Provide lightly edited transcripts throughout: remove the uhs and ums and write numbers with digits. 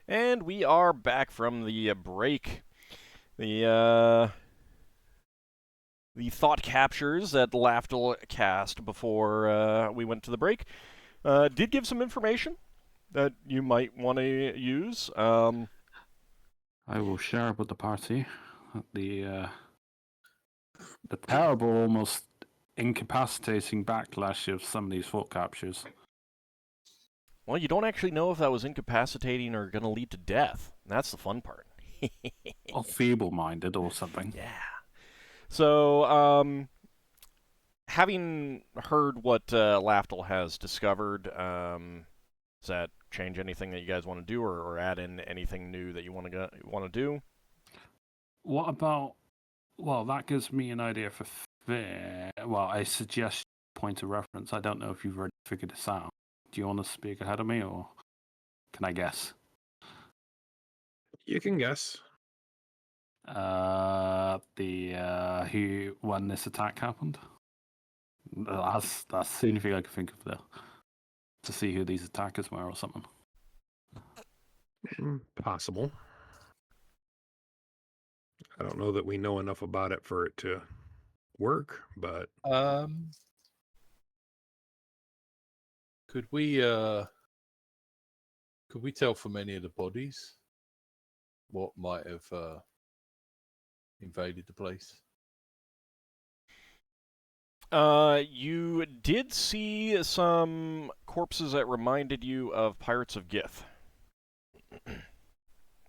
And we are back from the break. The thought captures that Lafdul cast before we went to the break did give some information that you might want to use. I will share with the party the terrible, almost incapacitating backlash of some of these thought captures. Well, you don't actually know if that was incapacitating or going to lead to death. That's the fun part. Or feeble-minded or something. Yeah. So, having heard what Lafdul has discovered, does that change anything that you guys want to do, or add in anything new that you want to do? What about? Well, that gives me an idea for a suggestion point of reference. I don't know if you've already figured this out. Do you want to speak ahead of me, or can I guess? You can guess. When this attack happened. That's the only thing I can think of there. To see who these attackers were or something. Possible. I don't know that we know enough about it for it to work, but could we tell from any of the bodies what might have invaded the place? You did see some corpses that reminded you of Pirates of Gith.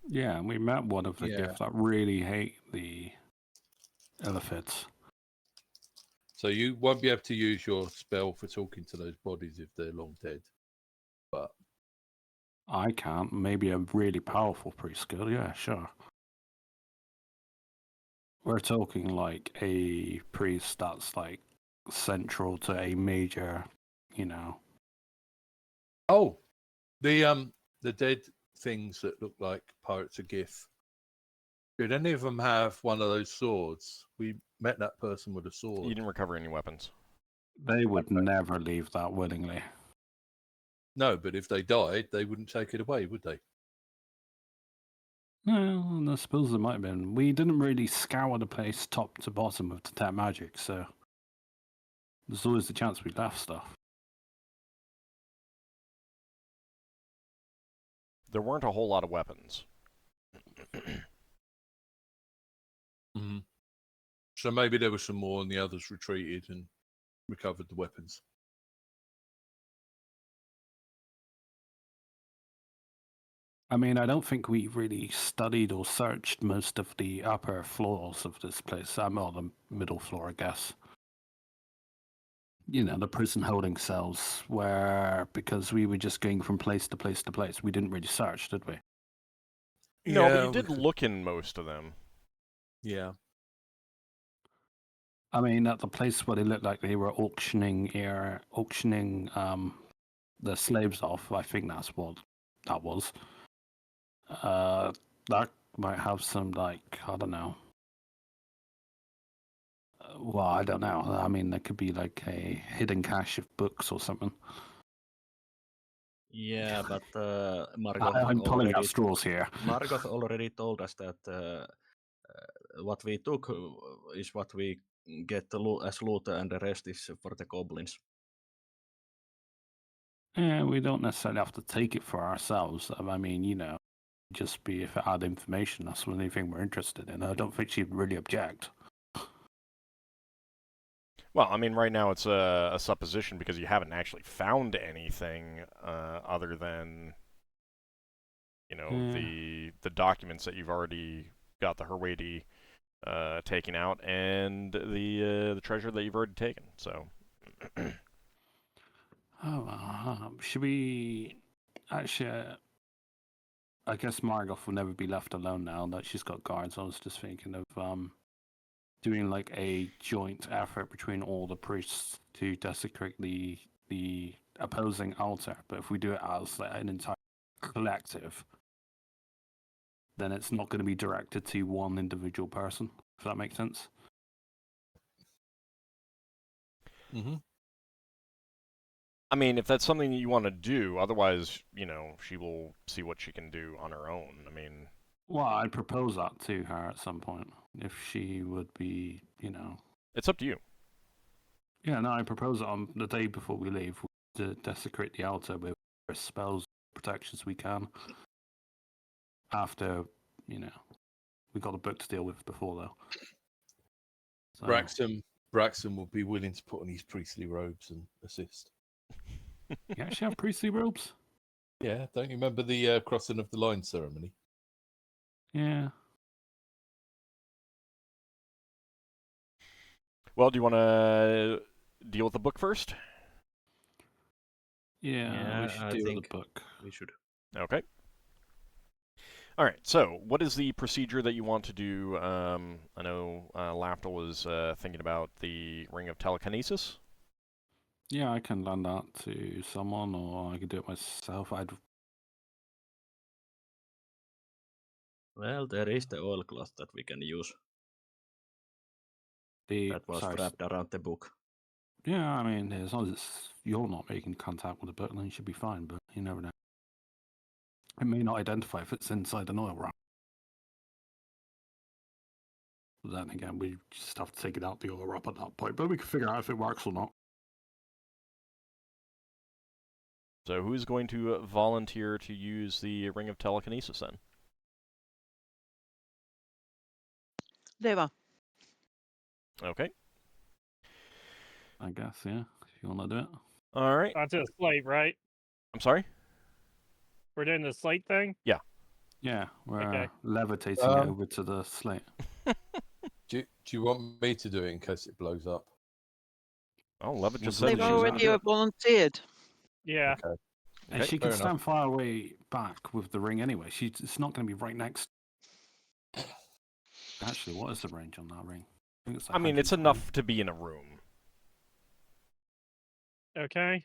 Yeah, we met one of the Giths that really hate the Illithids. So you won't be able to use your spell for talking to those bodies if they're long dead. But I can't. Maybe a really powerful priest could. Yeah, sure. We're talking like a priest that's like central to a major, Oh, the dead things that look like Pirates of Gith. Did any of them have one of those swords? We met that person with a sword. You didn't recover any weapons. They would never leave that willingly. No, but if they died, they wouldn't take it away, would they? Well, I suppose there might have been. We didn't really scour the place top to bottom of detect magic, so there's always the chance we left stuff. There weren't a whole lot of weapons. Mm-hmm. So maybe there was some more and the others retreated and recovered the weapons. I mean, I don't think we really studied or searched most of the upper floors of this place. Or the middle floor, I guess. The prison holding cells, because we were just going from place to place to place. We didn't really search, did we? No, but you did look in most of them. Yeah. I mean, at the place where they looked like they were auctioning the slaves off, I think that's what that was. That might have some, I don't know. Well, I don't know. I mean, there could be like a hidden cache of books or something. Yeah, but I'm pulling out straws here. Margot already told us that what we took is what we get as loot, and the rest is for the goblins. Yeah, we don't necessarily have to take it for ourselves. I mean, just be if it had information. That's the only thing we're interested in. I don't think she'd really object. Well, I mean, right now it's a supposition because you haven't actually found anything other than, the documents that you've already got the Herwady taken out and the treasure that you've already taken. So. Should we actually? I guess Margot will never be left alone now that she's got guards. I was just thinking of doing like a joint effort between all the priests to desecrate the opposing altar. But if we do it as an entire collective, then it's not going to be directed to one individual person. If that makes sense. Mm-hmm. I mean, if that's something that you want to do, otherwise, she will see what she can do on her own. I mean, Well, I'd propose that to her at some point if she would be, it's up to you. Yeah, no, I propose it on the day before we leave to desecrate the altar with spells, protections we can. After, we got a book to deal with before though. So, Braxon will be willing to put on his priestly robes and assist. you actually have priestly robes? Yeah, don't you remember the crossing of the line ceremony? Yeah. Well, do you want to deal with the book first? Yeah, we should I deal with think the book. we should. Okay. All right. So, what is the procedure that you want to do? I know Lafdul was thinking about the Ring of Telekinesis. Yeah, I can lend that to someone, or I could do it myself. Well, there is the oilcloth that we can use. That was wrapped around the book. Yeah, I mean, as long as you're not making contact with the book, then you should be fine. But you never know. It may not identify if it's inside an oil wrap. Then again, we just have to take it out the oil wrap at that point. But we can figure out if it works or not. So, who's going to volunteer to use the Ring of Telekinesis then? Leva. Okay. I guess, yeah. If you want to do it. All right. Onto the slate, right? I'm sorry? We're doing the slate thing? Yeah, we're Okay. levitating it over to the slate. Do you want me to do it in case it blows up? Oh, Levitt just Well, said They've that she was going to already do it. volunteered. Yeah. Okay. And Okay, she can fair stand enough. far away back with the ring anyway. It's not going to be right next. Actually, what is the range on that ring? think it's I mean, it's 120. enough to be in a room. Okay.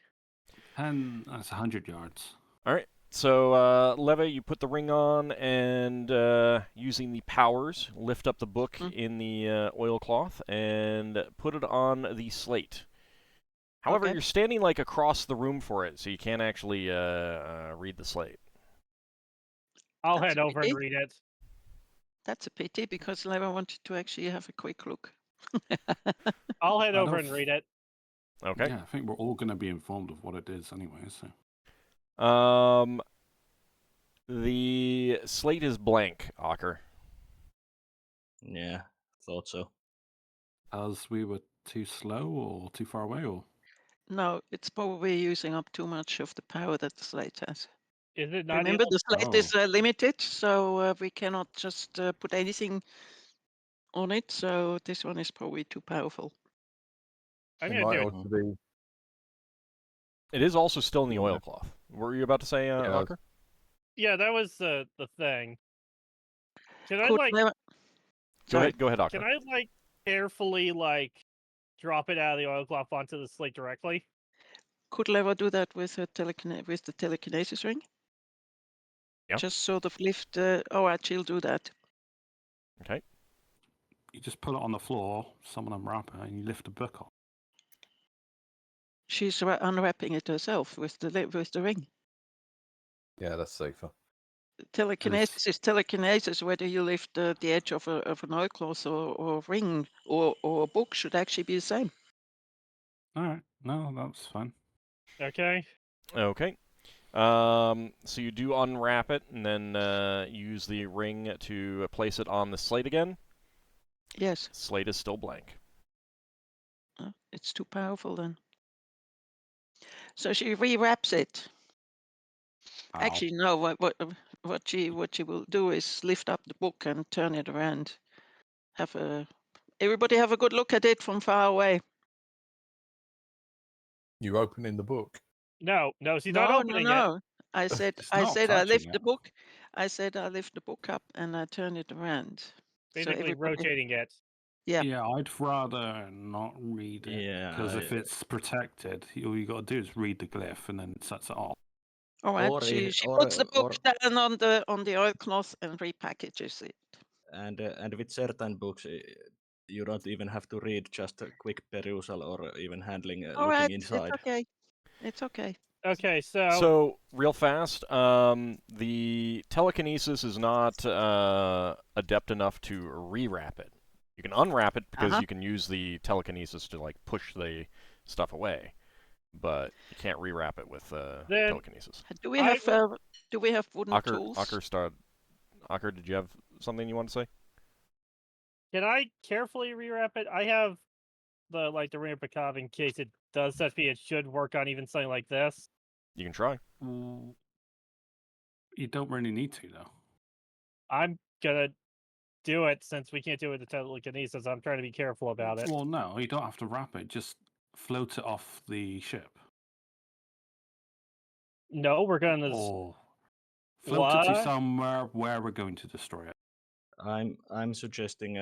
And that's 100 yards. All right. So, Leve, you put the ring on, and using the powers, lift up the book in the oilcloth and put it on the slate. However, Okay. you're standing like across the room for it, so you can't actually read the slate. I'll That's head over and okay. read it. That's a pity because Leva wanted to actually have a quick look. I'll head I over don't and f- read it. Okay. Yeah, I think we're all going to be informed of what it is anyway. So The slate is blank, Ockar. Yeah, thought so. as we were too slow or too far away, or No, it's probably using up too much of the power that the slate has. Is it not Remember, the slate is Oh. limited, so we cannot just put anything on it. So this one is probably too powerful. I'm It gonna might do it. also be. It is also still in the Yeah. oilcloth. What were you about to say, Yeah. Ockar? Yeah, that was the thing. Can I Could like Leva... Go Sorry. ahead, Ockar. can I like carefully like drop it out of the oilcloth onto the slate directly? Could Leva do that with the telekinesis ring? Yeah. Just sort of lift. She'll do that. Okay. you just put it on the floor, someone unwrap it, and you lift the book up. She's unwrapping it herself with the ring. Yeah, that's safer. Telekinesis is telekinesis. Whether you lift the edge of an oilcloth or ring or a book should actually be the same. All right, no, that's fine. Okay. Okay. So you do unwrap it, and then use the ring to place it on the slate again. Yes. Slate is still blank. It's too powerful then. So she rewraps it. Ow. Actually, no. What she will do is lift up the book and turn it around. Everybody have a good look at it from far away. You opening the book? No, she's not opening it. No. I said It's I not lift touching the it. book. I said I lift the book up and I turn it around. Basically rotating it. Yeah. Yeah, I'd rather not read it. Yeah, Because if it's protected, all you got to do is read the glyph and then it sets it off. All right. Or She if- or- puts the book or- down on the oilcloth and repackages it. And with certain books, you don't even have to read, just a quick perusal or even handling, All looking right. inside. It's okay. It's okay. Okay, so So, real fast, the telekinesis is not adept enough to rewrap it. You can unwrap it because Uh-huh. you can use the telekinesis to like push the stuff away, but you can't rewrap it with Then- telekinesis. Do we I have wooden Ockar, tools? Ockar, did you have something you want to say? can I carefully rewrap it? I have the ring of Picard in case it does such be. It should work on even something like this. You can try. You don't really need to, though. I'm gonna do it since we can't do it with the telekinesis. I'm trying to be careful about it. Well, no, you don't have to wrap it. Just float it off the ship. No, we're gonna. Or float it to What? somewhere where we're going to destroy it. I'm suggesting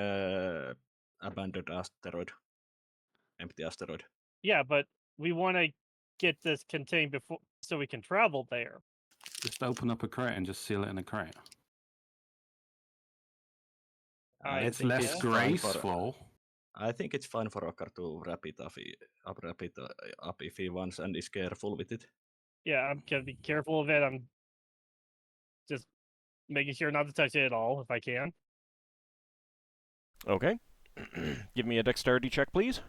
abandoned asteroid, empty asteroid. Yeah, but we want to get this contained before, so we can travel there. Just open up a crate and just seal it in a crate. It's think less fine for- graceful. I think it's fine for Ockar to wrap it up if he wants and is careful with it. Yeah, I'm gonna be careful of it. I'm just making sure not to touch it at all if I can. Okay. Give me a dexterity check, please.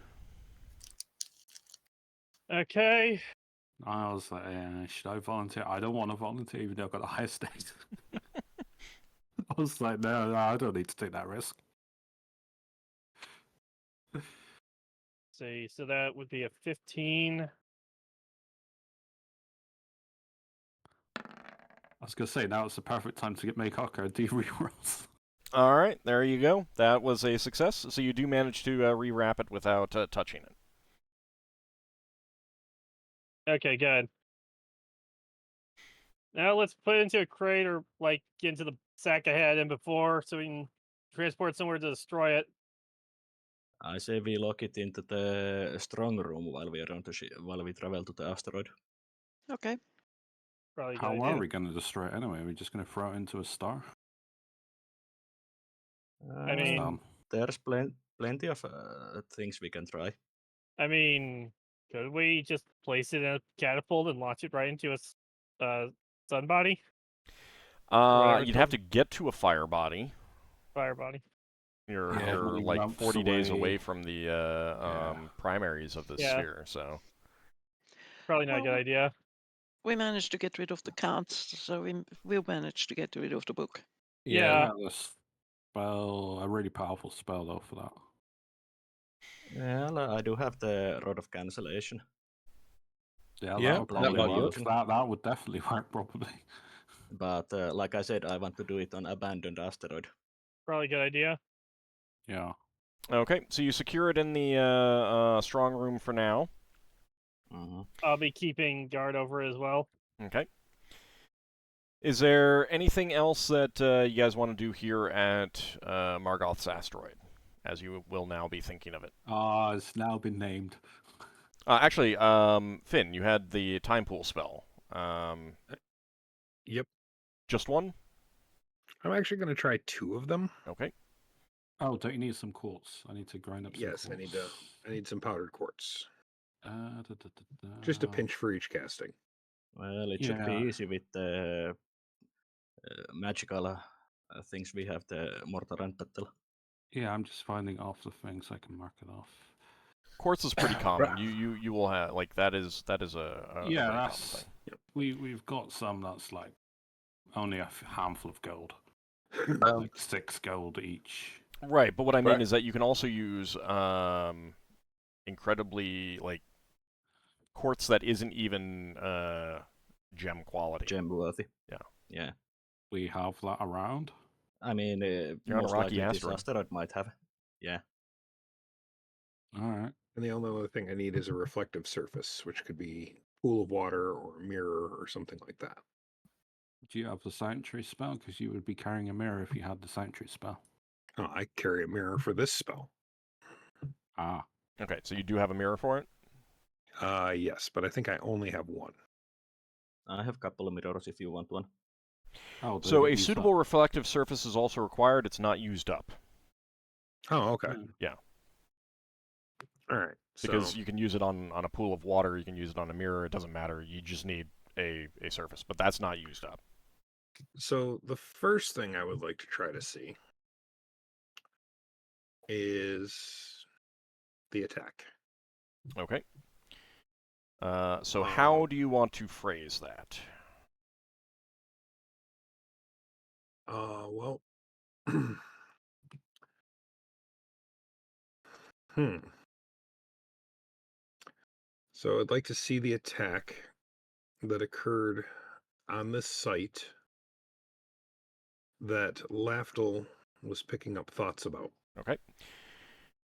Okay. I was like, should I volunteer? I don't want to volunteer even though I've got a higher state. I was like, no, I don't need to take that risk. See, so that would be a 15. I was going to say, now it's the perfect time to make Ockar do rerolls. All right, there you go. That was a success. So you do manage to rewrap it without touching it. Okay, good. Now let's put it into a crate or get into the sack ahead and before so we can transport somewhere to destroy it. I say we lock it into the strong room while we while we travel to the asteroid. Okay. Probably a good How idea. are we going to destroy it anyway? We're just going to throw it into a star? I mean, Done. There's plenty of things we can try. I mean, could we just place it in a catapult and launch it right into a sun body? whatever You'd it's have called. to get to a fire body. Fire body? You're, Yeah, you're it like rumps 40 days away. away from the primaries of the Yeah. sphere, so... Probably not a good Well, idea. We managed to get rid of the cards, so we'll manage to get rid of the book. Yeah. The spell, a really powerful spell though for that. Well, I do have the Rod of Cancellation. Yeah, Yeah, that would that probably might work. work. That would definitely work properly. But like I said, I want to do it on abandoned asteroid. Probably a good idea. Yeah. Okay, so you secure it in the strong room for now. Mm-hmm. I'll be keeping guard over it as well. Okay. Is there anything else that you guys want to do here at Margoth's asteroid, as you will now be thinking of it? It's now been named. Actually, Finn, you had the time pool spell. Yep. Just one? I'm actually going to try 2 of them. Okay. Oh, don't you need some quartz? I need to grind up some Yes, quartz. I need some powdered quartz. Da. Just a pinch for each casting. Well, it should be Yeah. easy with the magical things we have, the mortar and petal. Yeah, I'm just finding off the things I can mark it off. Quartz is pretty common. You will have like that is a very common that's thing. we've got some that's like only a handful of gold, like 6 gold each. Right, but what I mean Right. is that you can also use incredibly like quartz that isn't even gem quality. Gem worthy. Yeah. Yeah. We have that around. I mean, You're on a most rocky likely this asteroid. asteroid might have. Yeah. All right. And the only other thing I need is a reflective surface, which could be pool of water or a mirror or something like that. Do you have the sanctuary spell? Because you would be carrying a mirror if you had the sanctuary spell. Oh, I carry a mirror for this spell. Ah. Okay, so you do have a mirror for it? Yes, but I think I only have 1. I have a couple of mirrors if you want one. Oh, So a use that. suitable reflective surface is also required. It's not used up. Oh, okay. Yeah. All right. Because So, you can use it on a pool of water, you can use it on a mirror, it doesn't matter. You just need a surface, but that's not used up. so the first thing I would like to try to see is the attack. Okay. So how Um, do you want to phrase that? Well, So I'd like to see the attack that occurred on this site that Lafdul was picking up thoughts about. Okay.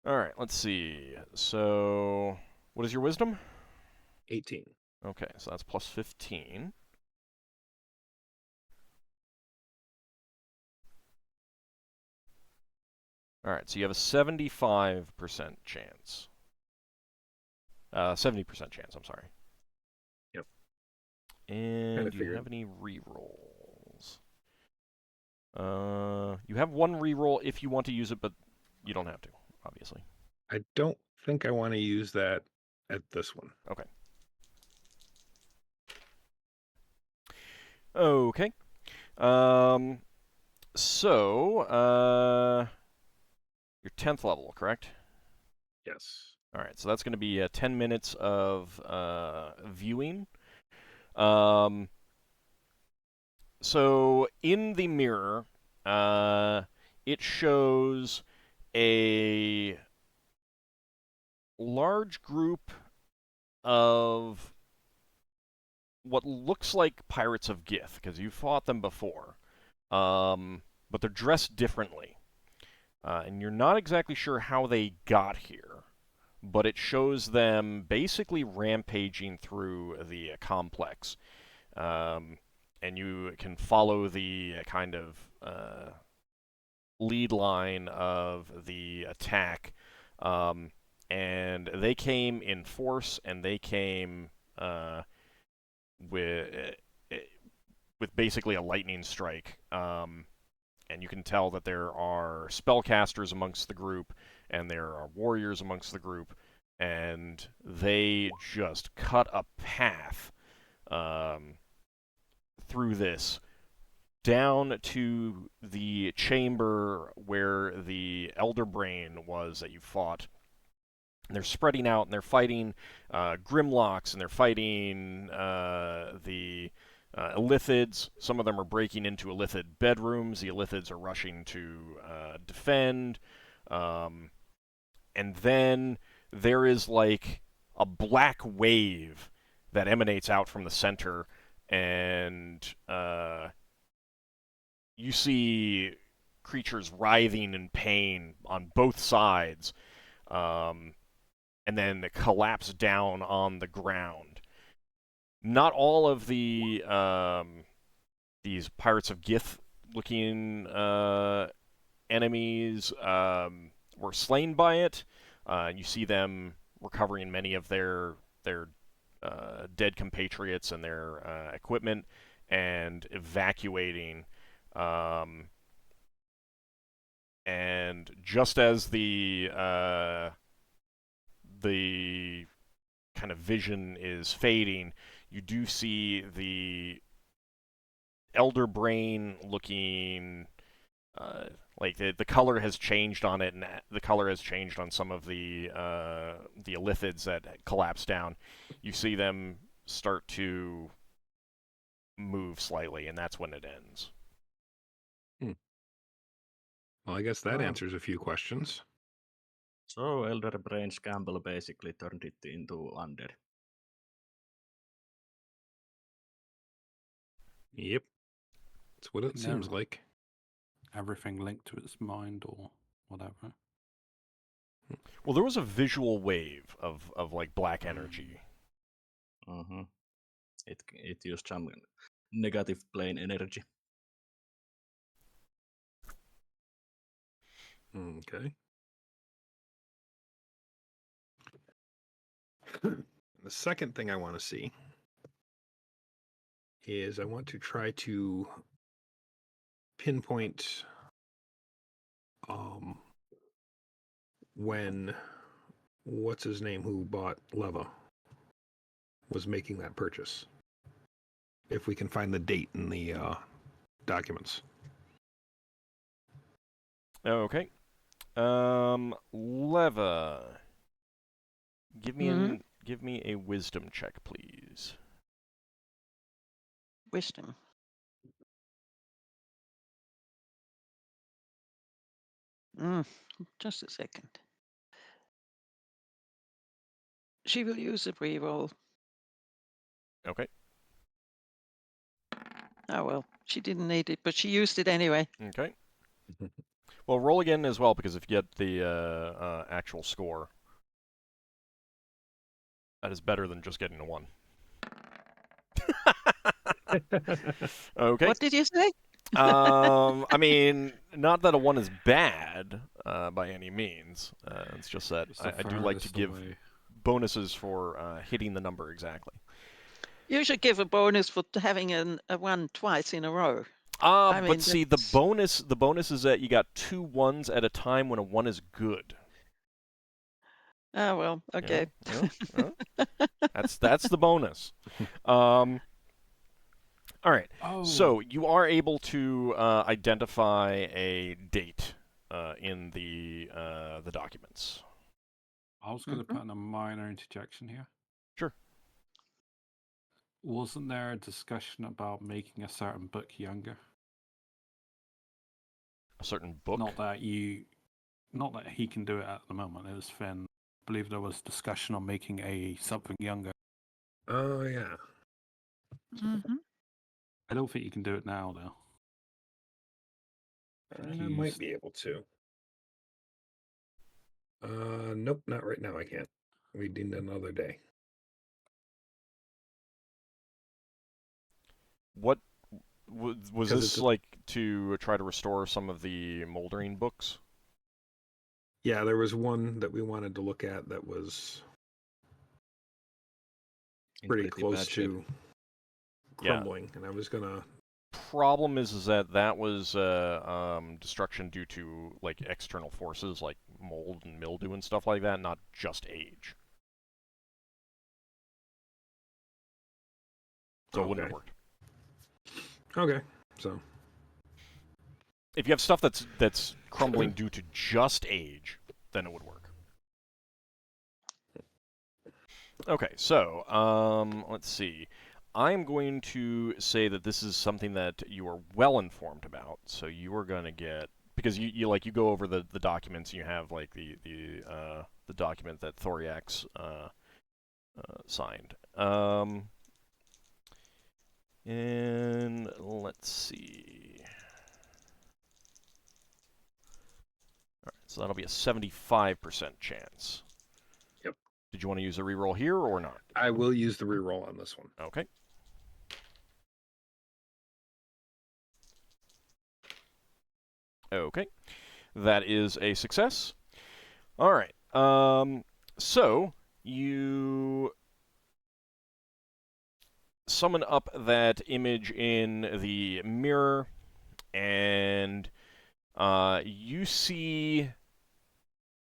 All right, let's see. So, what is your wisdom? 18. Okay, so that's plus 15. All right, so you have a 75% chance. 70% chance, I'm sorry. Yep. And do you figured. have any rerolls? You have one reroll if you want to use it, but you don't have to, obviously. I don't think I want to use that at this one. Okay. Okay. So, you're 10th level, correct? Yes. All right, so that's going to be 10 minutes of viewing. So in the mirror, it shows a large group of what looks like pirates of Gith, because you fought them before, but they're dressed differently. And you're not exactly sure how they got here, but it shows them basically rampaging through the complex. And you can follow the kind of lead line of the attack. And they came in force, and they came with basically a lightning strike. And you can tell that there are spellcasters amongst the group, and there are warriors amongst the group, and they just cut a path through this down to the chamber where the Elder Brain was that you fought. And they're spreading out, and they're fighting Grimlocks, and they're fighting the Illithids. Some of them are breaking into Illithid bedrooms. The Illithids are rushing to defend. And then there is like a black wave that emanates out from the center, and you see creatures writhing in pain on both sides, and then collapse down on the ground. Not all of the these Pirates of Gith-looking enemies were slain by it. You see them recovering many of their dead compatriots and their equipment and evacuating. And just as the kind of vision is fading, you do see the Elder Brain looking like the color has changed on it, and the color has changed on some of the Illithids that collapse down. You see them start to move slightly, and that's when it ends. Well, I guess that answers a few questions. So Elder Brain's gamble basically turned it into undead. Yep. That's what it seems No. like. Everything linked to its mind or whatever. Well, there was a visual wave of like black energy. Mm-hmm. It used some negative plane energy. Okay. The second thing I want to see is I want to try to pinpoint when what's his name who bought Leva was making that purchase. If we can find the date in the documents. Okay. Leva. Give me a wisdom check, please. Wisdom. Just a second. She will use a reroll. Okay. Oh well, she didn't need it, but she used it anyway. Okay. Well, roll again as well, because if you get the actual score, that is better than just getting a 1. Okay. What did you say? I mean, not that a 1 is bad by any means. It's just that I do like to give bonuses for hitting the number exactly. You should give a bonus for having a 1 twice in a row. But see, the bonus is that you got 2 1s at a time when a 1 is good. Oh well, okay. Yeah. That's the bonus. All right. Oh. So you are able to identify a date in the documents. I was going to put in a minor interjection here. Sure. Wasn't there a discussion about making a certain book younger? A certain book? Not that he can do it at the moment. It was Finn. I believe there was discussion on making something younger. Oh, yeah. Mm-hmm. I don't think you can do it now, though. I might be able to. Nope, not right now. I can't. We need another day. What was this like to try to restore some of the moldering books? Yeah, there was one that we wanted to look at that was pretty close to crumbling, and I was gonna. Problem is that was destruction due to like external forces like mold and mildew and stuff like that, not just age. So it wouldn't have worked. Okay, so if you have stuff that's crumbling due to just age, then it would work. Okay, so let's see. I'm going to say that this is something that you are well informed about. So you are going to get, because you go over the documents and you have like the document that Thoriax signed. And let's see. All right, so that'll be a 75% chance. Yep. Did you want to use a reroll here or not? I will use the reroll on this one. Okay. Okay. That is a success. All right. So you summon up that image in the mirror, and you see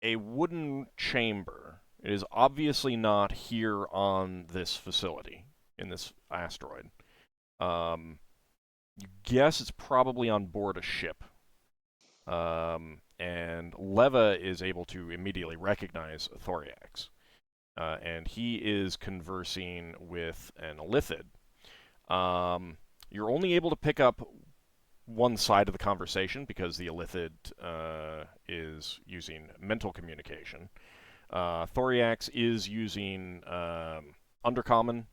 a wooden chamber. It is obviously not here on this facility, in this asteroid. You guess it's probably on board a ship. And Leva is able to immediately recognize Thoriax. And he is conversing with an Illithid. You're only able to pick up one side of the conversation because the Illithid is using mental communication. Thoriax is using Undercommon.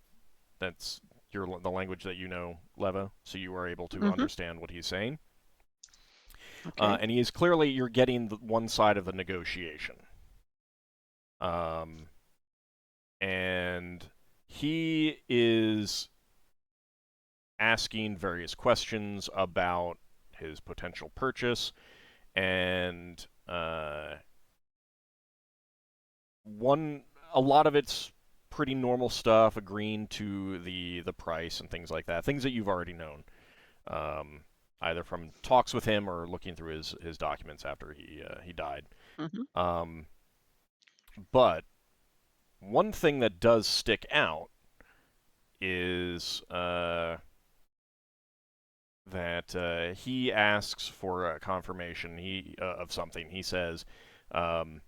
That's the language that you know, Leva, so you are able to understand what he's saying. Okay. And he is clearly, you're getting one side of the negotiation. And he is asking various questions about his potential purchase, and a lot of it's pretty normal stuff, agreeing to the price and things like that, things that you've already known, either from talks with him or looking through his documents after he died. Mm-hmm. But one thing that does stick out is that he asks for a confirmation of something. He says, and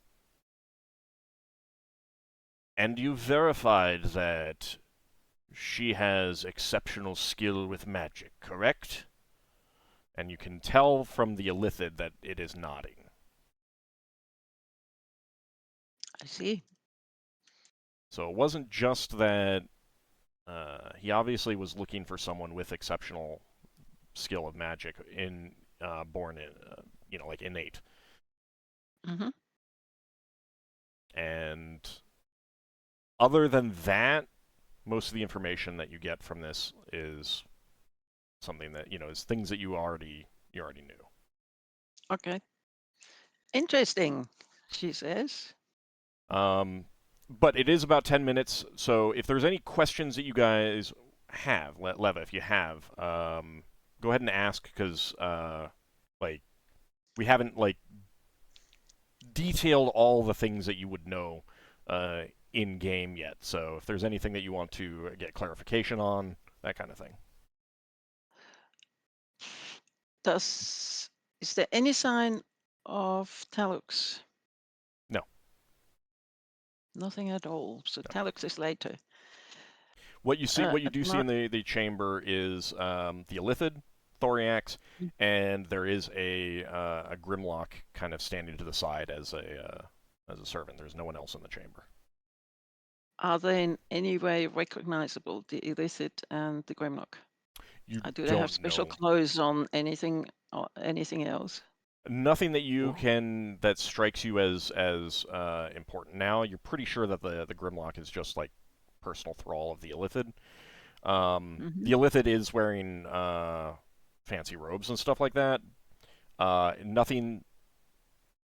you verified that she has exceptional skill with magic, correct? And you can tell from the Illithid that it is nodding. I see. So it wasn't just that he obviously was looking for someone with exceptional skill of magic born in, like innate. Mm-hmm. And other than that, most of the information that you get from this is something that, is things that you already knew. Okay. Interesting, she says. But it is about 10 minutes, so if there's any questions that you guys have, Leva, if you have, go ahead and ask, because, we haven't, detailed all the things that you would know in-game yet. So if there's anything that you want to get clarification on, that kind of thing. Is there any sign of Talux? No. Nothing at all. So No. Talux is later. What you do see in the chamber is the Illithid, Thoriax, and there is a Grimlock kind of standing to the side as a servant. There's no one else in the chamber. Are they in any way recognizable, the Illithid and the Grimlock? Do they have special clothes on? Anything else? Nothing that that strikes you as important. Now you're pretty sure that the Grimlock is just like personal thrall of the Illithid. The Illithid is wearing fancy robes and stuff like that. Nothing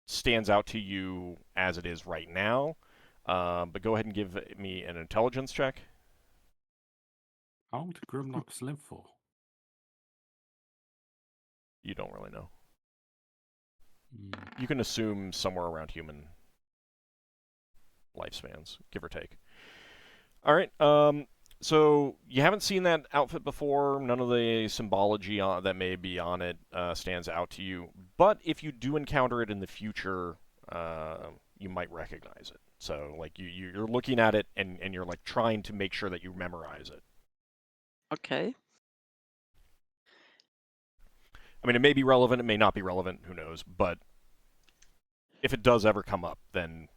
stands out to you as it is right now. But go ahead and give me an intelligence check. How long do Grimlocks live for? You don't really know. You can assume somewhere around human lifespans, give or take. All right. So you haven't seen that outfit before. None of the symbology that may be on it stands out to you. But if you do encounter it in the future, you might recognize it. So like you're looking at it and you're like trying to make sure that you memorize it. Okay. I mean, it may be relevant, it may not be relevant, who knows, but if it does ever come up, then...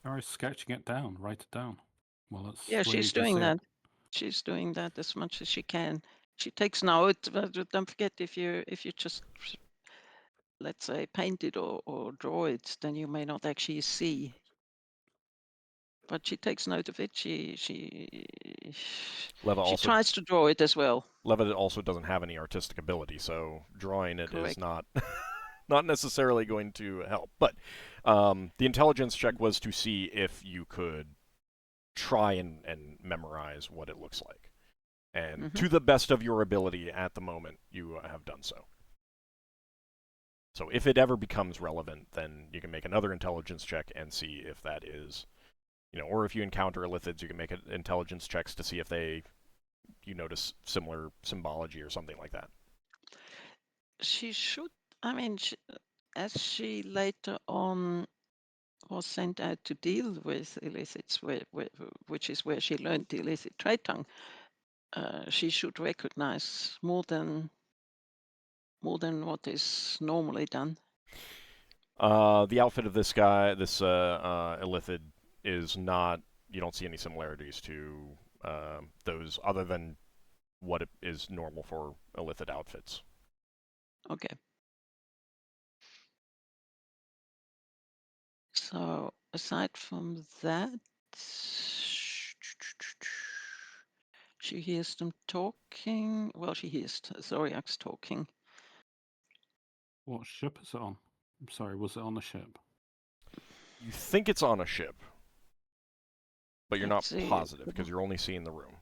Or sketching it down, write it down. Well, yeah, she's doing that. She's doing that as much as she can. She takes note, but don't forget, if you just, let's say, paint it or draw it, then you may not actually see. But she takes note of it. She tries to draw it as well. Leva also doesn't have any artistic ability, so drawing it Correct. is not not necessarily going to help. But the intelligence check was to see if you could try and memorize what it looks like. And to the best of your ability at the moment, you have done so. So if it ever becomes relevant, then you can make another intelligence check and see if that is... or if you encounter Illithids, you can make intelligence checks to see if you notice similar symbology or something like that. She should, as she later on was sent out to deal with Illithids, which is where she learned the Illithid trade tongue, she should recognize more than what is normally done. The outfit of this guy, this Illithid, is not... You don't see any similarities to those other than what is normal for Illithid outfits. Okay. So aside from that, she hears them talking. Well, she hears Thoriax talking. What ship is it on? I'm sorry, was it on a ship? You think it's on a ship, but you're Let's not see. positive because you're only seeing the room.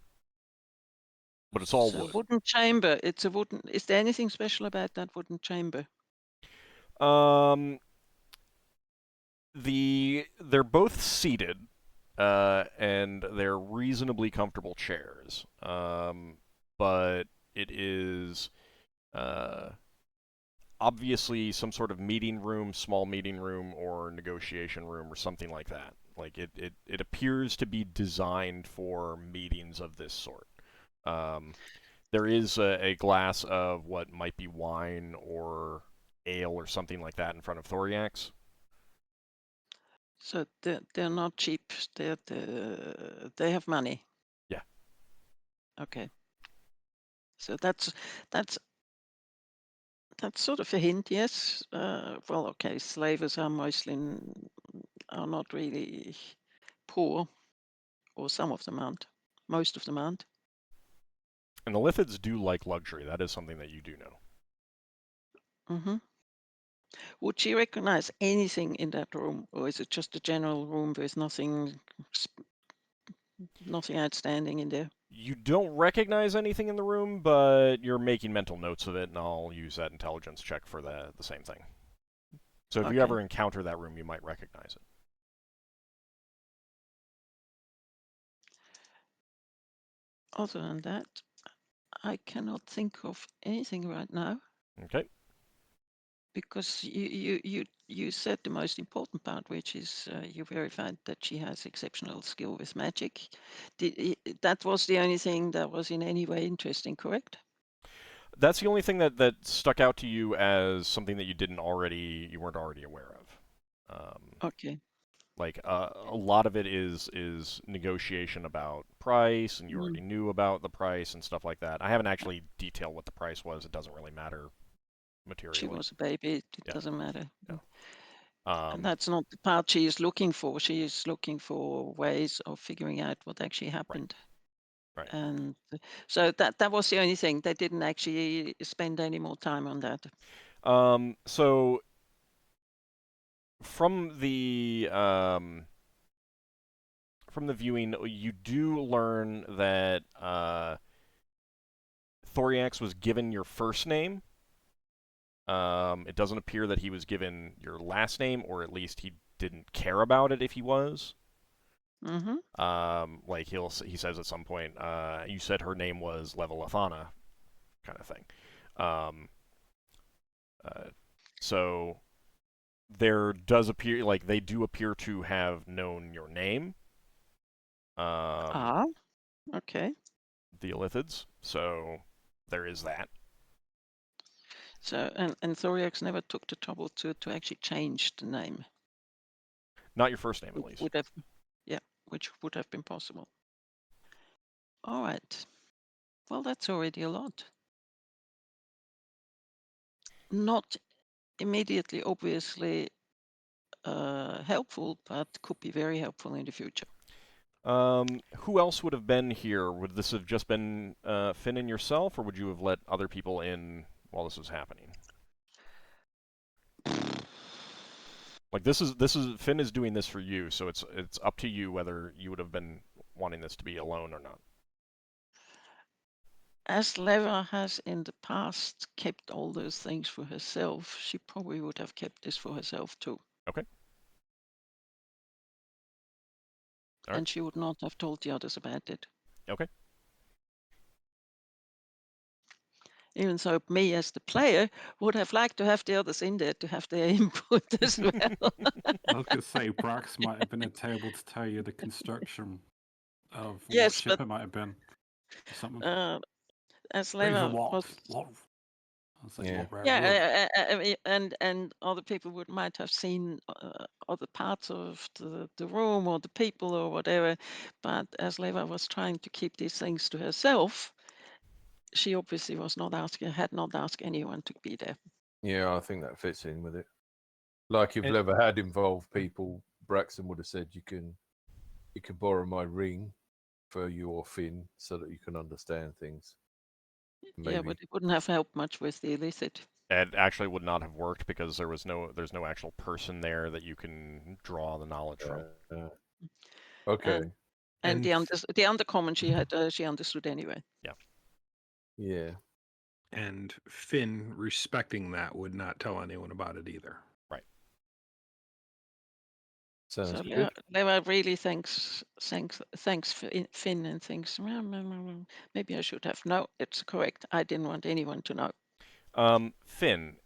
But it's all wood. A wooden chamber. It's a wooden. Is there anything special about that wooden chamber? They're both seated, and they're reasonably comfortable chairs. But it is obviously some sort of meeting room, small meeting room, or negotiation room, or something like that. Like it appears to be designed for meetings of this sort. There is a glass of what might be wine or ale or something like that in front of Thoriak's. So they're not cheap. They have money. Yeah. Okay. So that's sort of a hint, yes. Well, okay, slavers are are not really poor, or some of them aren't. Most of them aren't. And the Illithids do like luxury. That is something that you do know. Mm-hmm. Would she recognize anything in that room, or is it just a general room with nothing outstanding in there? You don't recognize anything in the room, but you're making mental notes of it, and I'll use that intelligence check for the same thing. So if you Okay. ever encounter that room, you might recognize it. Other than that, I cannot think of anything right now, Okay. because you said the most important part, which is you verified that she has exceptional skill with magic. That was the only thing that was in any way interesting, correct? That's the only thing that stuck out to you as something that you weren't already aware of. Okay. Like a lot of it is negotiation about price, and you already knew about the price and stuff like that. I haven't actually detailed what the price was. It doesn't really matter materially. She was a baby. It Yeah. doesn't matter. Yeah. And that's not the part she is looking for. She is looking for ways of figuring out what actually happened. Right. And so that was the only thing. They didn't actually spend any more time on that. So from the viewing, you do learn that Thoriak's was given your first name. It doesn't appear that he was given your last name, or at least he didn't care about it if he was. Mm-hmm. Like he says at some point, you said her name was Levalithana, kind of thing. So there does appear, like, they do appear to have known your name. Okay. The Illithids. So there is that. So and Thoriak's never took the trouble to actually change the name. Not your first name, at least. Which would have been possible. All right. Well, that's already a lot. Not immediately, obviously, helpful, but could be very helpful in the future. Who else would have been here? Would this have just been Finn and yourself, or would you have let other people in while this was happening? Like this is Finn is doing this for you, so it's up to you whether you would have been wanting this to be alone or not. As Leva has in the past kept all those things for herself, she probably would have kept this for herself too. Okay. All and right. she would not have told the others about it. Okay. Even so, me as the player would have liked to have the others in there to have their input as well. I was going to say, Brax might have been able to tell you the construction of Yes, what ship but it might have been. Or something. as Or even Leva what, was, what, I was like, Yeah. what rare wood. and other people might have seen other parts of the room or the people or whatever, but as Leva was trying to keep these things to herself, she obviously had not asked anyone to be there. Yeah, I think that fits in with it. Like if And- Lever had involved people, Braxon would have said you can borrow my ring for you or Finn so that you can understand things. Maybe. Yeah, but it wouldn't have helped much with the Illithid. It actually would not have worked because there's no actual person there that you can draw the knowledge from. Okay. And the And- undercommon she understood anyway. Yeah. And Finn, respecting that, would not tell anyone about it either. Right. Sounds So good. Leva really thanks Finn and thinks, maybe I should have. No, it's correct. I didn't want anyone to know. Finn,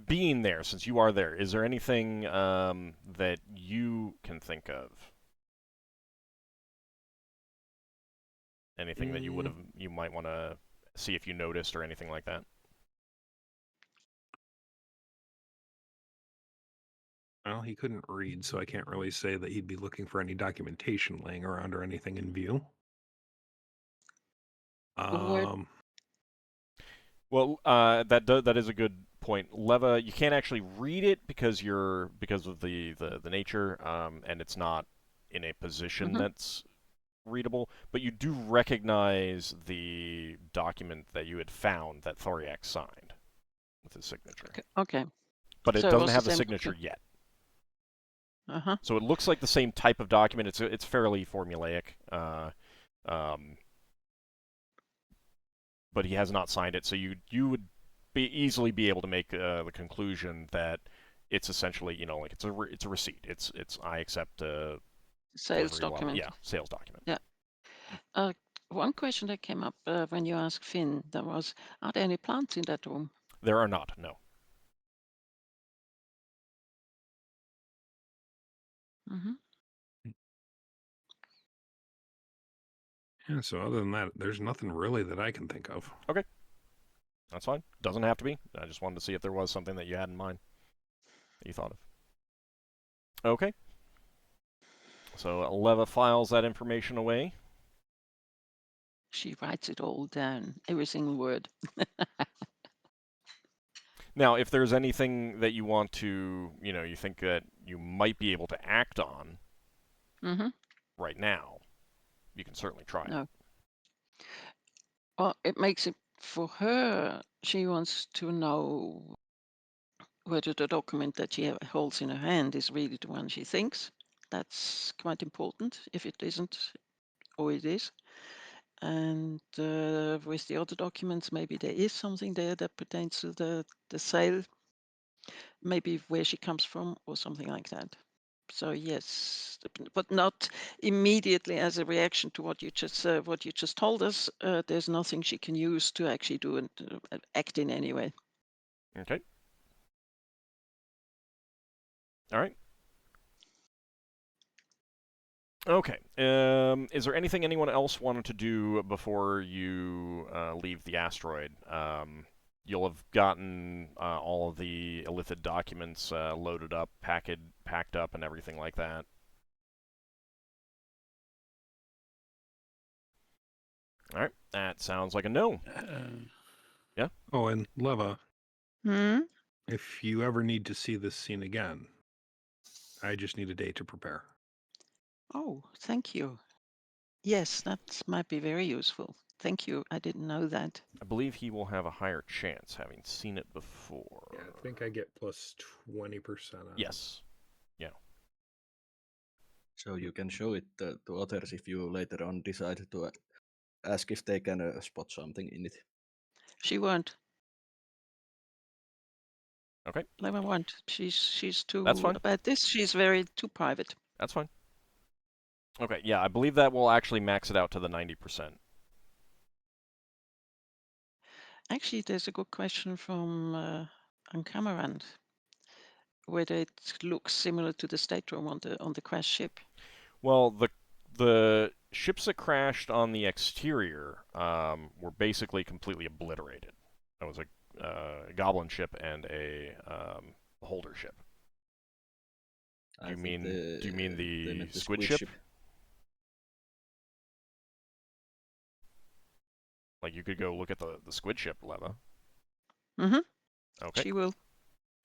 being there, since you are there, is there anything that you can think of? Anything that you might want to see if you noticed or anything like that? Well, he couldn't read, so I can't really say that he'd be looking for any documentation laying around or anything in view. Well, that is a good point, Leva. You can't actually read it because of the nature, and it's not in a position that's readable. But you do recognize the document that you had found that Thoriak signed with his signature. Okay. But it So it doesn't was have the the same signature yet. Uh-huh. So it looks like the same type of document. It's fairly formulaic. But he has not signed it, so you would easily be able to make the conclusion that it's essentially, like it's a receipt. It's I accept sales document. Yeah, sales document. Yeah. One question that came up when you asked Finn, there was, are there any plants in that room? There are not. No. Mm-hmm. Yeah, so other than that, there's nothing really that I can think of. Okay. That's fine. Doesn't have to be. I just wanted to see if there was something that you had in mind that you thought of. Okay. So Leva files that information away. She writes it all down, every single word. Now, if there's anything that you want to, you think that you might be able to act on right now, you can certainly try it. Well, it makes it for her. She wants to know whether the document that she holds in her hand is really the one she thinks. That's quite important. If it isn't, or it is. And with the other documents, maybe there is something there that pertains to the sale, maybe where she comes from or something like that. So yes, but not immediately as a reaction to what you just told us. There's nothing she can use to actually do and act in any way. Okay. All right. Okay. Is there anything anyone else wanted to do before you leave the asteroid? You'll have gotten all of the Illithid documents loaded up, packed up, and everything like that. All right. That sounds like a no. Yeah? Oh, and Leva, Hmm? if you ever need to see this scene again, I just need a day to prepare. Oh, thank you. Yes, that might be very useful. Thank you. I didn't know that. I believe he will have a higher chance, having seen it before. Yeah, I think I get plus 20% on Yes. Yeah. So you can show it to others if you later on decide to ask if they can spot something in it. She won't. Okay. Leva won't. She's too That's fine. about this. She's very too private. That's fine. Okay, yeah, I believe that will actually max it out to the 90%. Actually, there's a good question from Anghammarand, whether it looks similar to the stateroom on the crash ship. Well, the ships that crashed on the exterior were basically completely obliterated. That was a goblin ship and a holder ship. Do you mean the squid ship? Like, you could go look at the squid ship, Leva. Mm-hmm. Okay. She will.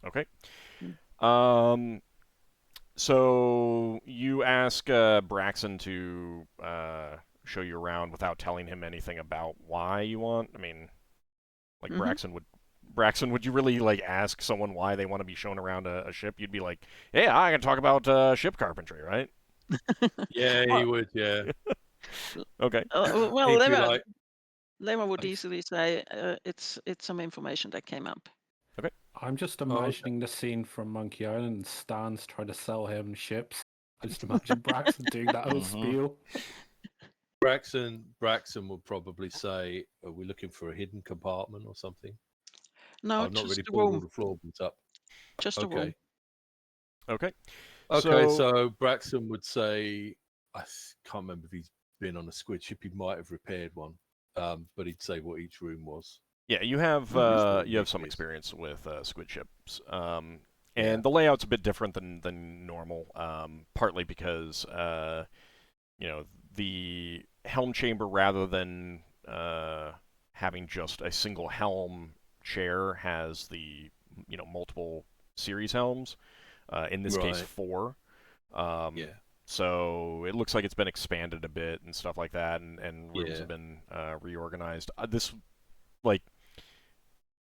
Okay. So you ask Braxon to show you around without telling him anything about why you want. I mean, like Braxon, would you really like ask someone why they want to be shown around a ship? You'd be like, "Hey, I can talk about ship carpentry, right?" Yeah, he would. Yeah. Okay. Well, He'd be like, Lema would easily say it's some information that came up. Okay. I'm just imagining the scene from Monkey Island. Stan's trying to sell him ships. I just imagine Braxton doing that whole Mhm. spiel. Braxon will probably say, "Are we looking for a hidden compartment or something?" No, I've not just really a pulled all room. the floorboards up. Just a Okay. room. Okay. Okay, So- so Braxton would say, can't remember if he's been on a squid ship. He might have repaired one, but he'd say what each room was. Yeah, you have Mhm. you have some experience with squid ships, and Yeah. the layout's a bit different than normal. Partly because the helm chamber, rather than having just a single helm chair, has the multiple series helms. In this case, Right. 4. Yeah. So it looks like it's been expanded a bit and stuff like that, and rooms Yeah. have been reorganized.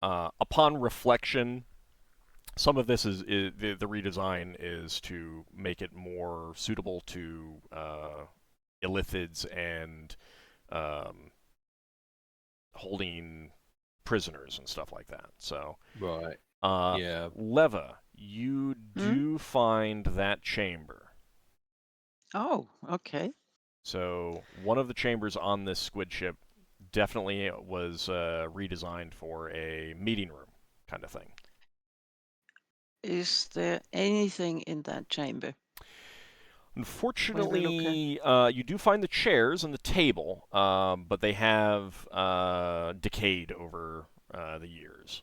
Upon reflection, some of this is the redesign is to make it more suitable to Illithids and holding prisoners and stuff like that. So, Right. Yeah. Leva, you do find that chamber. Oh, okay. So one of the chambers on this squid ship definitely was redesigned for a meeting room kind of thing. Is there anything in that chamber? Unfortunately, you do find the chairs and the table, but they have decayed over the years.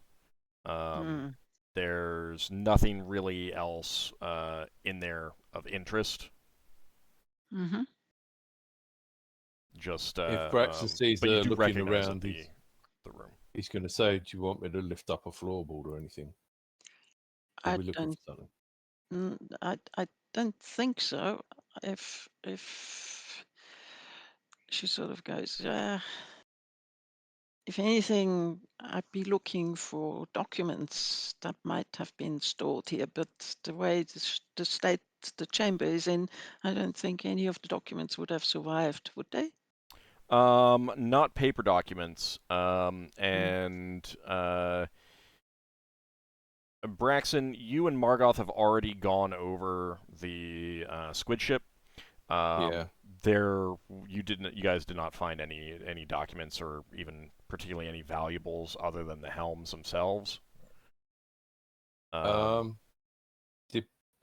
There's nothing really else in there of interest. Mm-hmm. Just If Braxton sees but you her do looking recognize around, the room. he's going to say, "Do you want me to lift up a floorboard or anything? Are I we looking don't. for something?" I don't think so. If she sort of goes, if anything, I'd be looking for documents that might have been stored here. But the way the state the chamber is in, I don't think any of the documents would have survived, would they? Not paper documents. And Braxon, you and Margoth have already gone over the squid ship. Yeah. You guys did not find any documents or even particularly any valuables other than the helms themselves.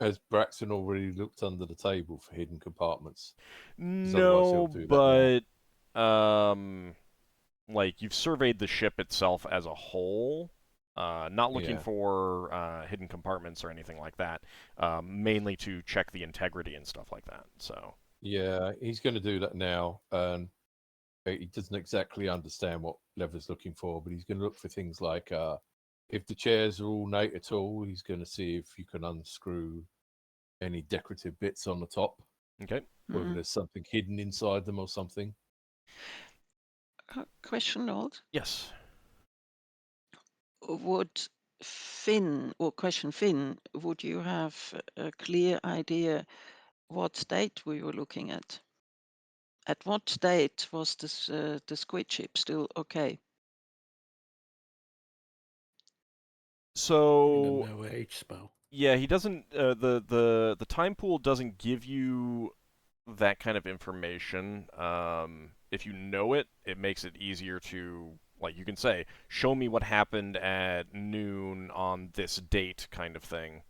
Has Braxton already looked under the table for hidden compartments? No, do that but like you've surveyed the ship itself as a whole. Not looking Yeah. for hidden compartments or anything like that. Mainly to check the integrity and stuff like that. So. Yeah, he's going to do that now. He doesn't exactly understand what Lever's looking for, but he's going to look for things like if the chairs are ornate at all, he's going to see if you can unscrew any decorative bits on the top. Okay. Whether there's something hidden inside them or something. Question, Old. Yes. Would Finn, would you have a clear idea what state we were looking at? At what state was this the squid ship still okay? So No age spell. yeah, he doesn't. The time pool doesn't give you that kind of information. If you know it, it makes it easier to, like, you can say, "Show me what happened at noon on this date," kind of thing.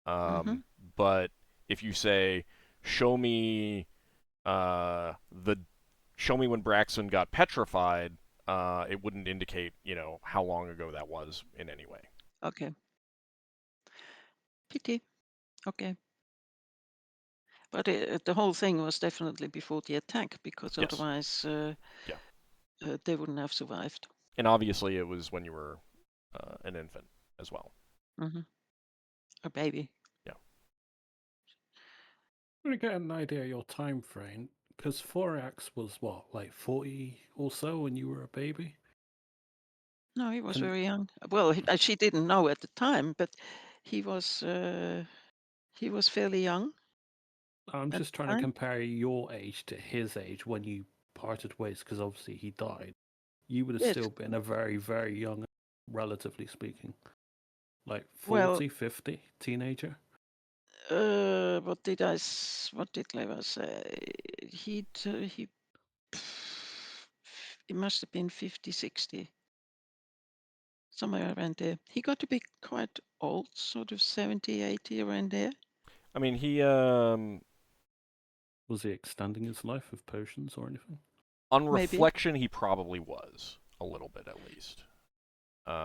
But if you say, "Show me show me when Braxon got petrified," it wouldn't indicate, how long ago that was in any way. Okay. Pity. Okay. But the whole thing was definitely before the attack, because Yes. otherwise they wouldn't have survived. And obviously it was when you were an infant as well. A baby. Yeah. I'm going to get an idea of your time frame, because Forax was what, like 40 or so when you were a baby? No, he was And- very young. Well, she didn't know at the time, but he was fairly young. I'm at just the trying to time. compare your age to his age when you parted ways, because obviously he died. You would have Yes. still been a very, very young, relatively speaking. Like Well- 40, 50, teenager? What did Leva say? He it must have been 50, 60. Somewhere around there. He got to be quite old, sort of 70, 80, around there. I mean, he Was he extending his life with potions or anything? on Maybe. reflection, he probably was a little bit at least.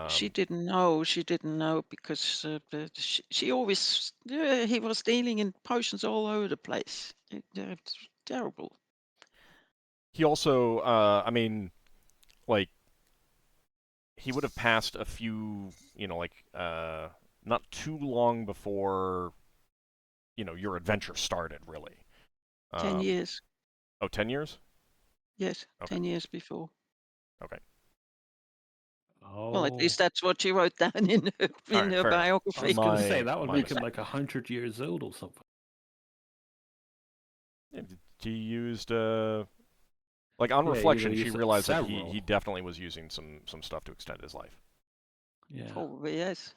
She didn't know. She didn't know because she always he was dealing in potions all over the place. It's terrible. He also, I mean, like, he would have passed a few, like, not too long before, your adventure started, really. 10 years. Oh, 10 years? Yes, Okay. 10 years before. Okay. Oh. Well, at least that's what she wrote down in her, Alright, fair enough. I biography. was going to say My- that would my make him mistake. like 100 years old or something. He used, like, on Yeah, reflection, either she used realized that several. he definitely was using some stuff to extend his life. Yeah. Probably, yes.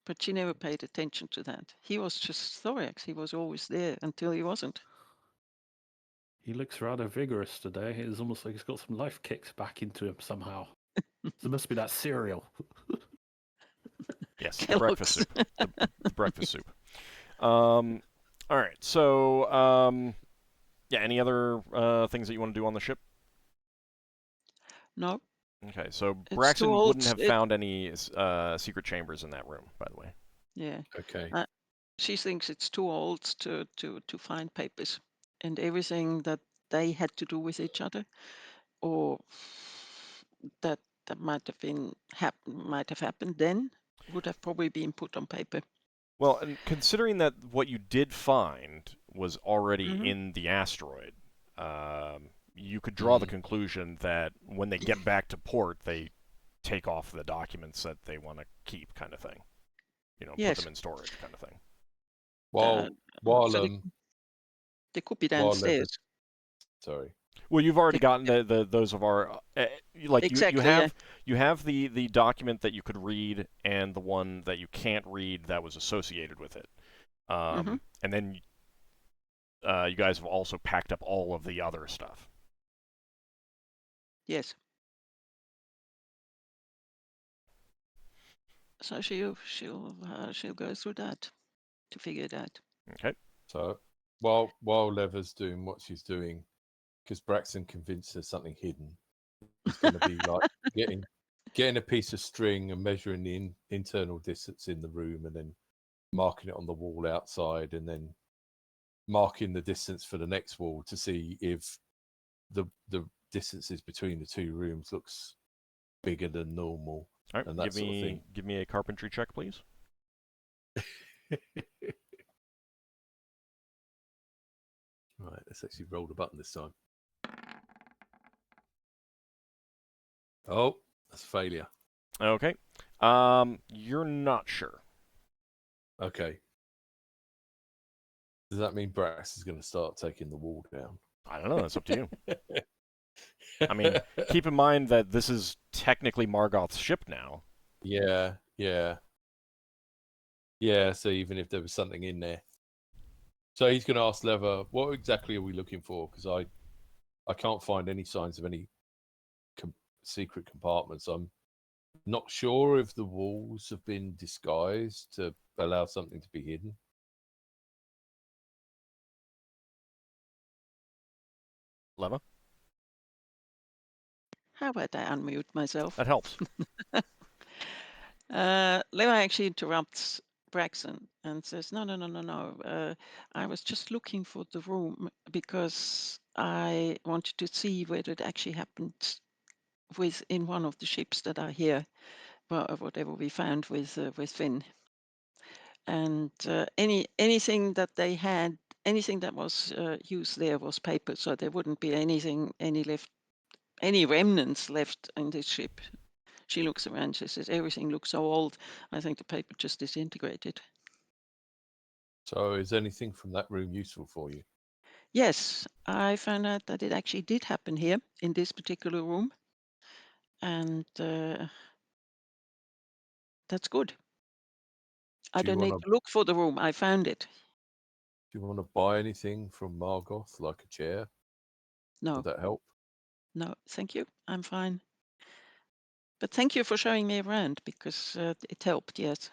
But she never paid attention to that. He was just thorax. He was always there until he wasn't. He looks rather vigorous today. It's almost like he's got some life kicks back into him somehow. So it must be that cereal. Yes, the Kellogg's. breakfast soup. The breakfast soup. All right, so, yeah, any other things that you want to do on the ship? No, Okay, so too Braxon old. wouldn't have found any secret chambers in that room, by the way. Yeah. Okay. She thinks it's too old to find papers, and everything that they had to do with each other, or that might have happened then, would have probably been put on paper. Well, and considering that what you did find was already Mhm. in the asteroid, you could draw the Mhm. conclusion that when they get back to port, they take off the documents that they want to keep, kind of thing. Yes. Put them in storage, kind of thing. While so they could be while downstairs. Levis, sorry. Well, you've already They- gotten those of our like Exactly, you have the document that you could read and the one that you can't read that was associated with it, Mhm. and then you guys have also packed up all of the other stuff. Yes. So she'll go through that to figure it out. Okay. So while Lever's doing what she's doing, because Braxon convinced there's something hidden, he's going to be like getting a piece of string and measuring the internal distance in the room, and then marking it on the wall outside, and then marking the distance for the next wall to see if the distances between the two rooms looks bigger than normal. All right. And that sort of thing. Give me a carpentry check, please. Right, let's actually roll the button this time. Oh, that's a failure. Okay. You're not sure. Okay. Does that mean Brax is going to start taking the wall down? I don't know. That's up to you. I mean, keep in mind that this is technically Margoth's ship now. Yeah. So even if there was something in there, so he's going to ask Lever, "What exactly are we looking for?" Because I can't find any signs of any secret compartments. I'm not sure if the walls have been disguised to allow something to be hidden. Leva? How about I unmute myself? That helps. Leva actually interrupts Braxon and says, No. I was just looking for the room because I wanted to see whether it actually happened in one of the ships that are here, whatever we found with Finn. And anything that they had, anything that was used there was paper, so there wouldn't be any remnants left in this ship. She looks around, she says, everything looks so old. I think the paper just disintegrated. So is anything from that room useful for you? Yes, I found out that it actually did happen here in this particular room. And that's good. I Do you don't need wanna to look for the room. I found it. Do you want to buy anything from Margoth, like a chair? No, Would that help? no, thank you. I'm fine. But thank you for showing me around because it helped. Yes.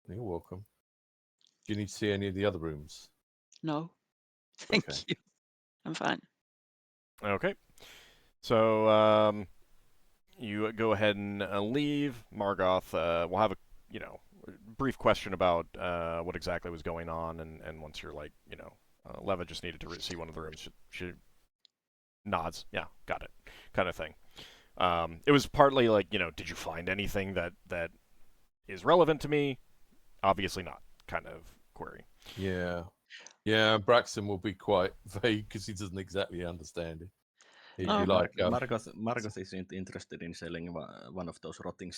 You're welcome. Do you need to see any of the other rooms? No, thank Okay. you. I'm fine. Okay. So you go ahead and leave. Margoth will have a brief question about what exactly was going on, and once you're like, Leva just needed to see one of the rooms. She nods. Yeah, got it, kind of thing. It was partly like, did you find anything that is relevant to me? Obviously not, kind of query. Yeah. Yeah, Braxon will be quite vague because he doesn't exactly understand it. He'd be like, Margoth isn't interested in selling one of those rotting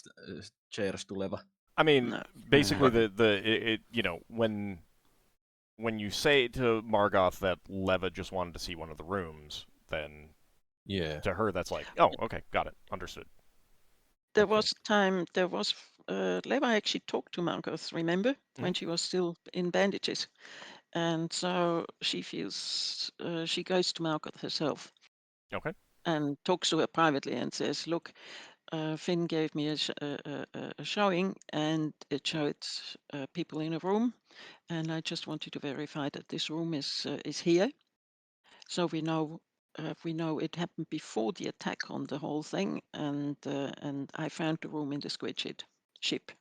chairs to Leva. I mean, No. basically, No. when you say to Margoth that Leva just wanted to see one of the rooms, then yeah. to her that's like, oh, okay, got it, understood. There Okay. was a time. Leva actually talked to Margoth. Remember when she was still in bandages, and so she feels she goes to Margoth herself. Okay. And talks to her privately and says, "Look, Finn gave me a showing, and it showed people in a room, and I just wanted to verify that this room is here, so we know it happened before the attack on the whole thing, and I found the room in the squid ship.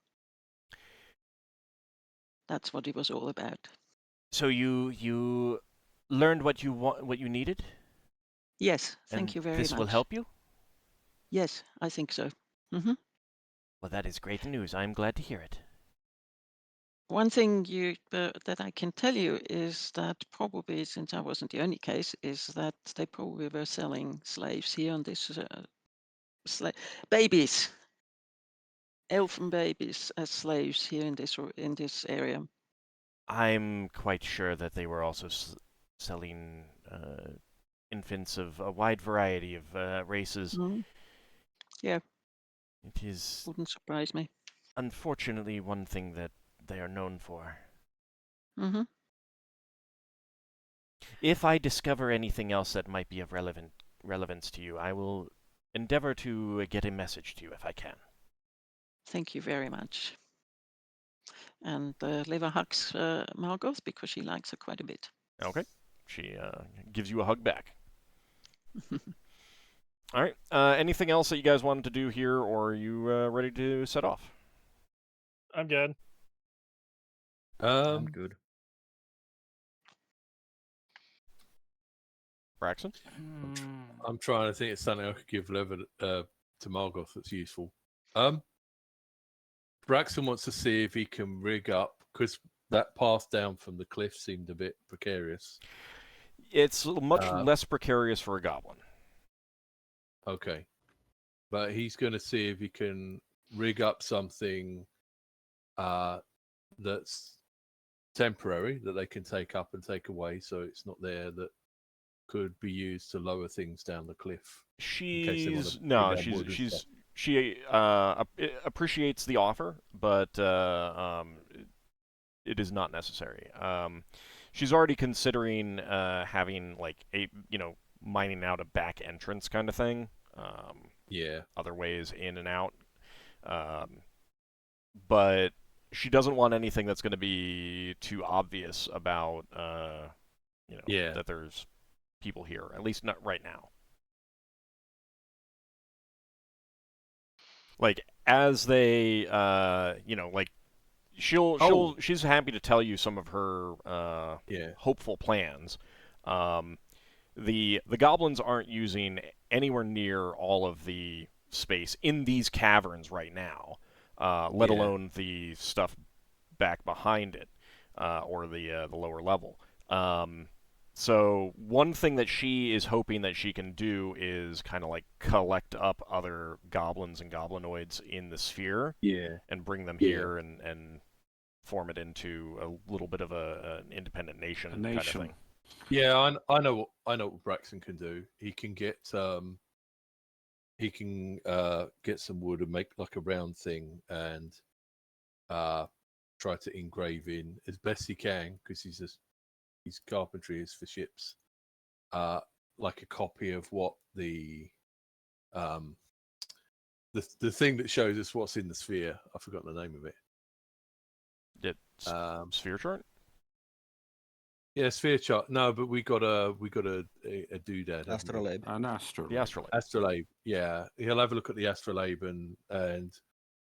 That's what it was all about." So you learned what you needed, Yes, and thank you very this much. will help you? Yes, I think so. Hmm. Well, that is great news. I'm glad to hear it. One thing that I can tell you is that probably, since I wasn't the only case, is that they probably were selling slaves here on this babies, elfin babies as slaves here in this area. I'm quite sure that they were also selling infants of a wide variety of races. Mm. Yeah, It is wouldn't surprise me. unfortunately one thing that they are known for. Hmm. If I discover anything else that might be of relevance to you, I will endeavor to get a message to you if I can. Thank you very much. And Leva hugs Margoth because she likes her quite a bit. Okay. She gives you a hug back. All right. Anything else that you guys wanted to do here, or are you ready to set off? I'm good. I'm good. Braxon? I'm trying to think of something I could give Leva to Margoth that's useful. Braxon wants to see if he can rig up, because that path down from the cliff seemed a bit precarious. It's much less precarious for a goblin. Okay. But he's going to see if he can rig up something that's temporary, that they can take up and take away, so it's not there, that could be used to lower things down the cliff. She appreciates the offer, but it is not necessary. She's already considering having like mining out a back entrance kind of thing. Other ways in and out. But she doesn't want anything that's going to be too obvious about that there's people here, at least not right now. Like as they she's happy to tell you some of her hopeful plans. The goblins aren't using anywhere near all of the space in these caverns right now, let alone the stuff back behind it, or the lower level. So one thing that she is hoping that she can do is kind of like collect up other goblins and goblinoids in the sphere, and bring them here and form it into a little bit of an independent nation, kind of thing. Yeah, I know what Braxon can do. He can get some wood and make like a round thing, and try to engrave in as best he can, because his carpentry is for ships, like a copy of what the thing that shows us what's in the sphere. I forgot the name of it. Sphere chart? Yeah, sphere chart. No, but we got a doodad. Astrolabe. An astrolabe. The astrolabe. Astrolabe. Yeah, he'll have a look at the astrolabe and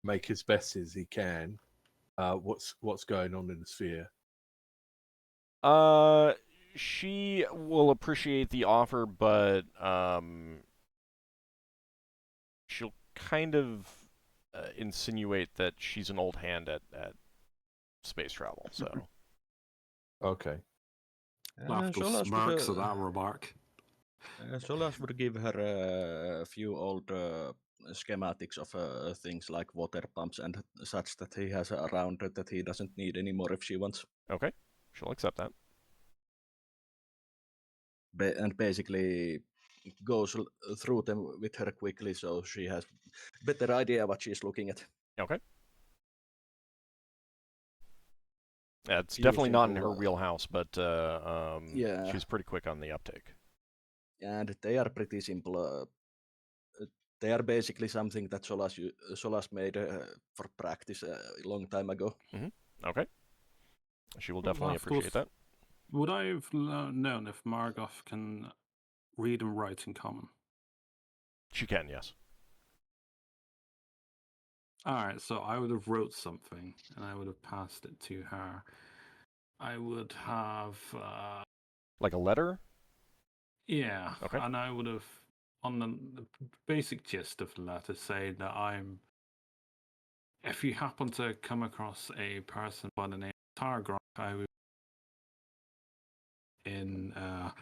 make as best as he can. What's going on in the sphere? She will appreciate the offer, but she'll kind of insinuate that she's an old hand at space travel. So Okay. Lafdul smirks at that remark. Solas would give her a few old schematics of things like water pumps and such that he has around that he doesn't need anymore if she wants. okay, she'll accept that. And basically goes through them with her quickly, so she has better idea what she's looking at. Okay. Yeah, it's You definitely not in simple, her wheelhouse, but yeah. she's pretty quick on the uptake. And they are pretty simple. They are basically something that Solas made for practice a long time ago. Okay. She will definitely appreciate that. Would I have known if Margoth can read and write in common? She can, yes. Alright, so I would have wrote something and I would have passed it to her. I would have... Like a letter? yeah, Okay. and I would have, on the basic gist of the letter, say that if you happen to come across a person by the name of Targrok, I would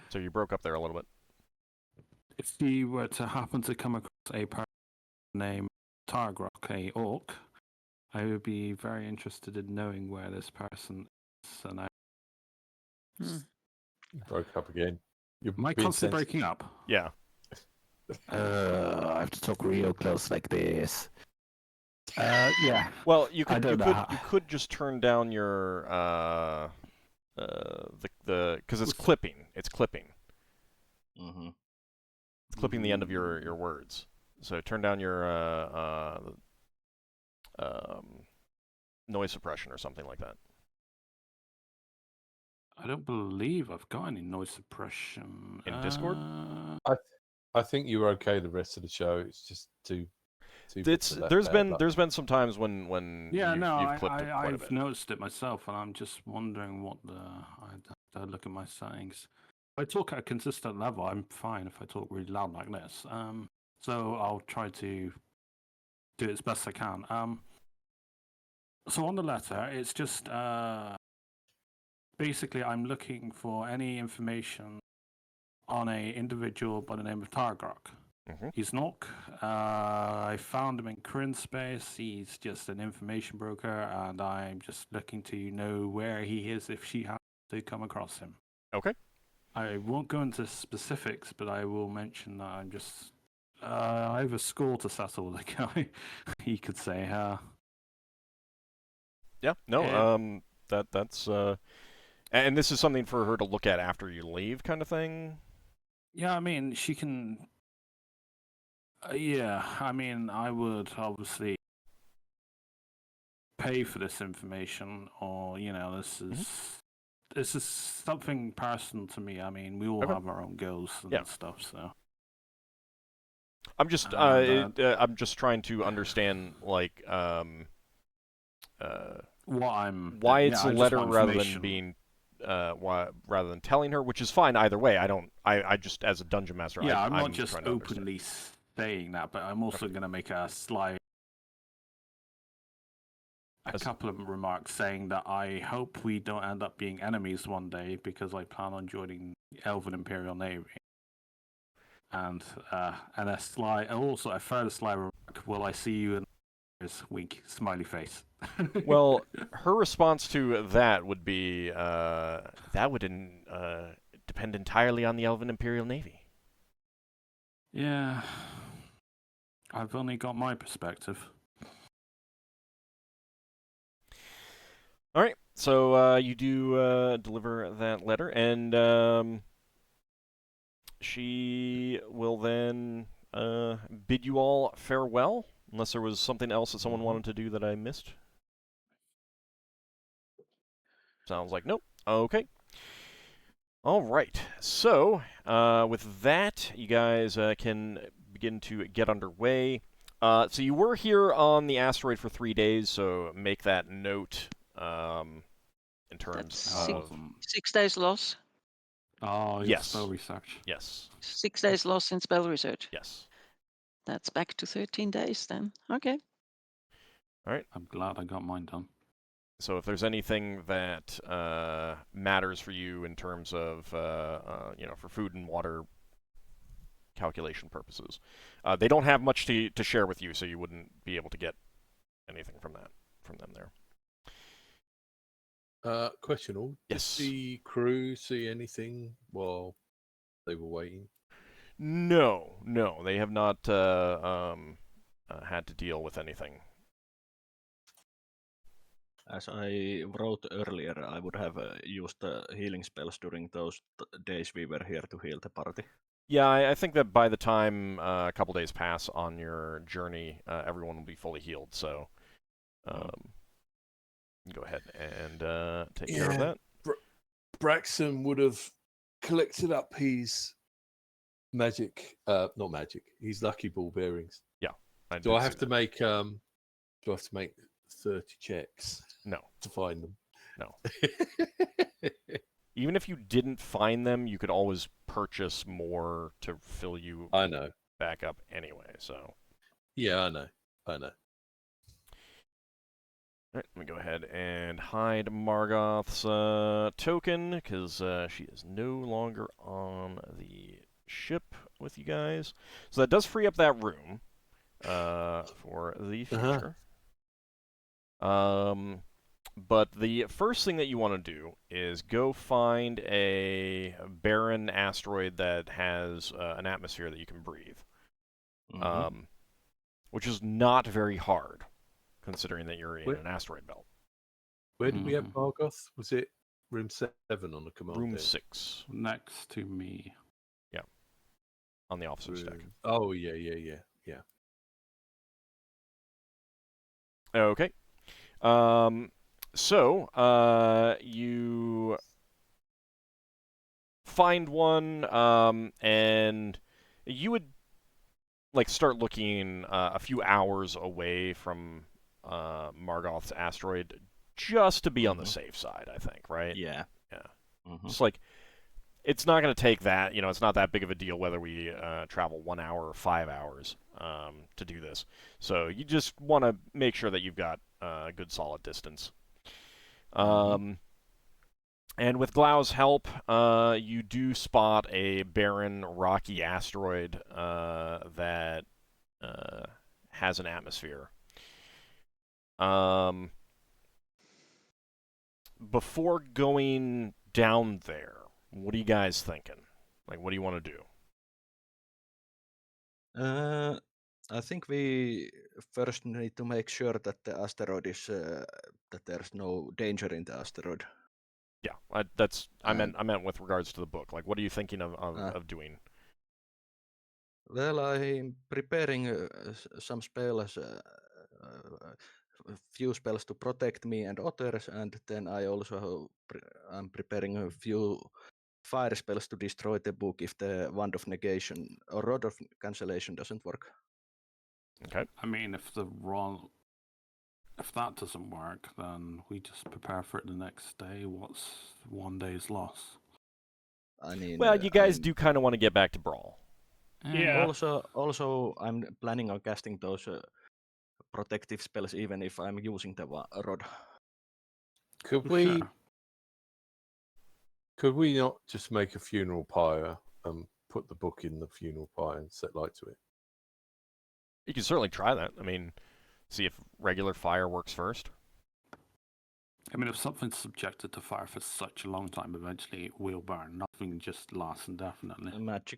So you broke up there a little bit. if you were to happen to come across a person named Targrok, a orc, I would be very interested in knowing where this person is. And You broke up again. You're am I being constantly sensitive. breaking up? Yeah. I have to talk real close like this. Yeah. Well, you I could don't know. you could just turn down your because it's clipping. It's clipping. Mm-hmm. It's clipping the end of your words. So turn down your noise suppression or something like that. I don't believe I've got any noise suppression. In Discord? I think you were okay the rest of the show. It's just too bits of that There's bad luck. been some times when Yeah, you've clipped it quite a I've bit. noticed it myself, and I'm just wondering what I'd have to look at my settings. If I talk at a consistent level, I'm fine. If I talk really loud like this, so I'll try to do it as best I can. So on the letter, it's just basically I'm looking for any information on a individual by the name of Targrok. Mm-hmm. He's an orc. I found him in Kryn space. He's just an information broker, and I'm just looking to know where he is if she has to come across him. Okay. I won't go into specifics, but I will mention that I'm just... I have a score to settle with the guy, he could say. Yeah. No. That's and this is something for her to look at after you leave, kind of thing. Yeah, I mean, she can... yeah, I mean, I would obviously pay for this information, or, this is something personal to me. I mean, we all Okay. have our own goals and stuff, so... I'm just I'm just trying to understand, like, why it's a letter rather than being rather than telling her, which is fine either way. I just, as a dungeon master, yeah, I'm not I'm just trying to openly saying that, but I'm also going to make a couple of remarks saying that I hope we don't end up being enemies one day, because I plan on joining the Elven Imperial Navy. And also a further sly remark: will I see you in wink, smiley face. Well, her response to that would be that would depend entirely on the Elven Imperial Navy. Yeah, I've only got my perspective. All right, so you do deliver that letter, and she will then bid you all farewell, unless there was something else that someone wanted to do that I missed. Sounds like nope. Okay. All right. So with that, you guys can begin to get underway. So you were here on the asteroid for 3 days, so make that note in terms That's of 6 days loss. Oh, Yes. spell research. yes, 6 days loss in spell research. yes. That's back to 13 days then. Okay. I'm glad I got mine done. So if there's anything that matters for you in terms of for food and water calculation purposes, they don't have much to share with you, so you wouldn't be able to get anything from them there. Question all. Yes. Did the crew see anything while they were waiting? No, they have not had to deal with anything. As I wrote earlier, I would have used healing spells during those days we were here to heal the party. Yeah, I think that by the time a couple days pass on your journey, everyone will be fully healed. So, go ahead and take care of that. Braxon would have collected up his magic, not magic, his lucky ball bearings. Yeah. Do I have to make 30 checks? No. To find them? No. Even if you didn't find them, you could always purchase more to fill you I know. back up anyway, so. Yeah, I know. All right, let me go ahead and hide Margoth's token, because she is no longer on the ship with you guys. So that does free up that room for the future. But the first thing that you want to do is go find a barren asteroid that has an atmosphere that you can breathe. Which is not very hard, considering that you're in an asteroid belt. Where did we have Margoth? Was it room 7 on the command Room deck? 6. Next to me. Yeah. On the officer's deck. Oh, yeah. Okay. So, you find one, and you would start looking a few hours away from Margoth's asteroid, just to be on the safe side, I think, right? Yeah. Just it's not going to take that, it's not that big of a deal whether we travel 1 hour or 5 hours to do this. So you just want to make sure that you've got a good solid distance. And with Glau's help, you do spot a barren, rocky asteroid that has an atmosphere. Before going down there, what are you guys thinking? What do you want to do? I think we first need to make sure that the asteroid is that there's no danger in the asteroid. Yeah, I meant with regards to the book. What are you thinking of doing? Well, I'm preparing some spells, a few spells to protect me and others, and then I also I'm preparing a few fire spells to destroy the book if the Wand of Negation or Rod of Cancellation doesn't work. Okay. I mean, if that doesn't work, then we just prepare for it the next day. What's 1 day's loss? I mean, well, you guys do kind of want to get back to Brawl. Yeah. Also, I'm planning on casting those protective spells even if I'm using the rod. Could Sure. we not just make a funeral pyre and put the book in the funeral pyre and set light to it? You can certainly try that. I mean, see if regular fire works first. I mean, if something's subjected to fire for such a long time, eventually it will burn. Nothing just lasts indefinitely.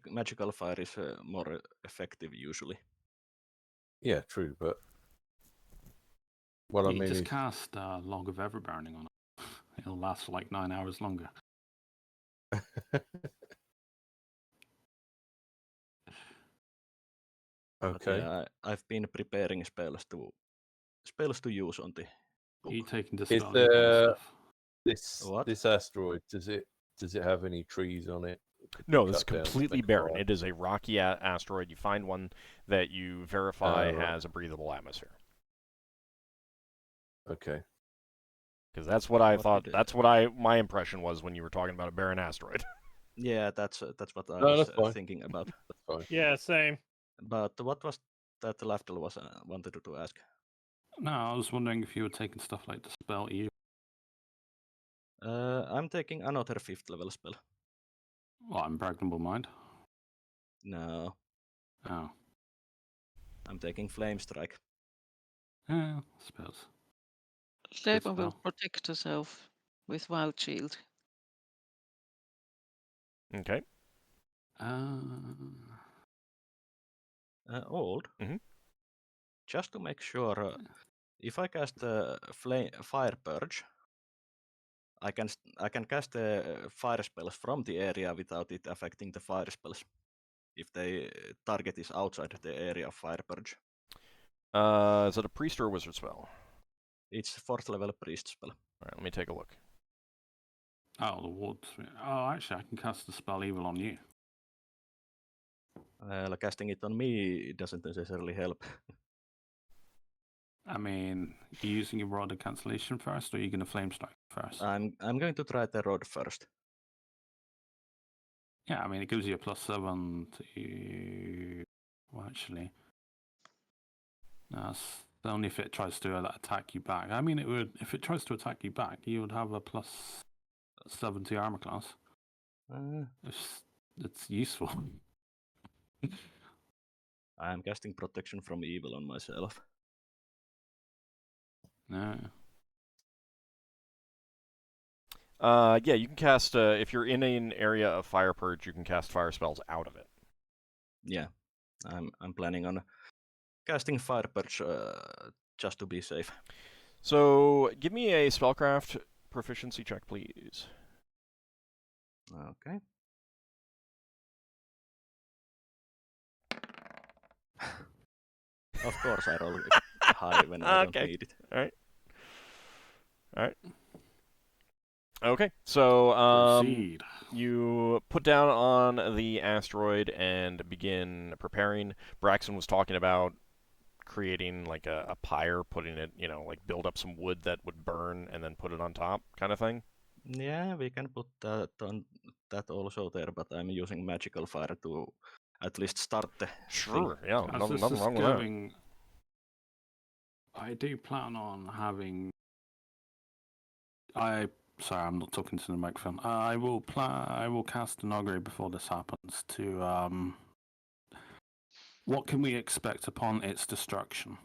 Magical fire is more effective usually. Yeah, true, but what I You mean just is... cast Log of Ever Burning on it. It'll last for like 9 hours longer. But Okay. yeah, I've been preparing spells to use on the book. You taking the Is spell evil and there stuff? What? this asteroid? Does it have any trees on it? Could No, be it's cut down to completely make a barren. fire? It is a rocky asteroid. You find one that you verify Right. has a breathable atmosphere. Okay. Because that's what I What thought. did That's what my impression was when you were talking about a barren asteroid. Yeah, that's what I No, was that's fine. thinking about. That's fine. Yeah, same. But what was that Lafdul was wanted to ask? No, I was wondering if you were taking stuff like the spell evil. I'm taking another 5th level spell. What, Impregnable Mind? No, Oh. I'm taking Flame Strike. Yeah, I suppose. Leva will spell. protect herself with Wild Shield. Okay. Old. Mhm. Just to make sure, if I cast Fire Purge, I can cast the fire spells from the area without it affecting the fire spells. If the target is outside the area of Fire Purge. Is it a priest or a wizard spell? It's 4th level priest spell. All right, let me take a look. Oh, the woods. Oh, actually, I can cast the spell evil on you. Casting it on me doesn't necessarily help. I mean, you using your rod of cancellation first, or are you going to flame strike first? I'm going to try the rod first. Yeah, I mean, it gives you a +7 to. Well, actually, no, it's only if it tries to attack you back. I mean, it would if it tries to attack you back, you would have a +7 to armor class. It's useful. I'm casting protection from evil on myself. No. Yeah, you can cast, if you're in an area of Fire Purge, you can cast fire spells out of it. Yeah, I'm planning on casting Fire Purge just to be safe. So, give me a spellcraft proficiency check, please. Okay. Of course, I roll high when I don't Okay. need it. Alright. Okay, so Proceed. you put down on the asteroid and begin preparing. Braxon was talking about creating like a pyre, putting it, like build up some wood that would burn and then put it on top, kind of thing. Yeah, we can put that also there, but I'm using magical fire to at least start the Sure, thing. yeah, As nothing this is wrong with that. going, I do plan on having. Sorry, I'm not talking to the microphone. I will cast an augury before this happens. To what can we expect upon its destruction?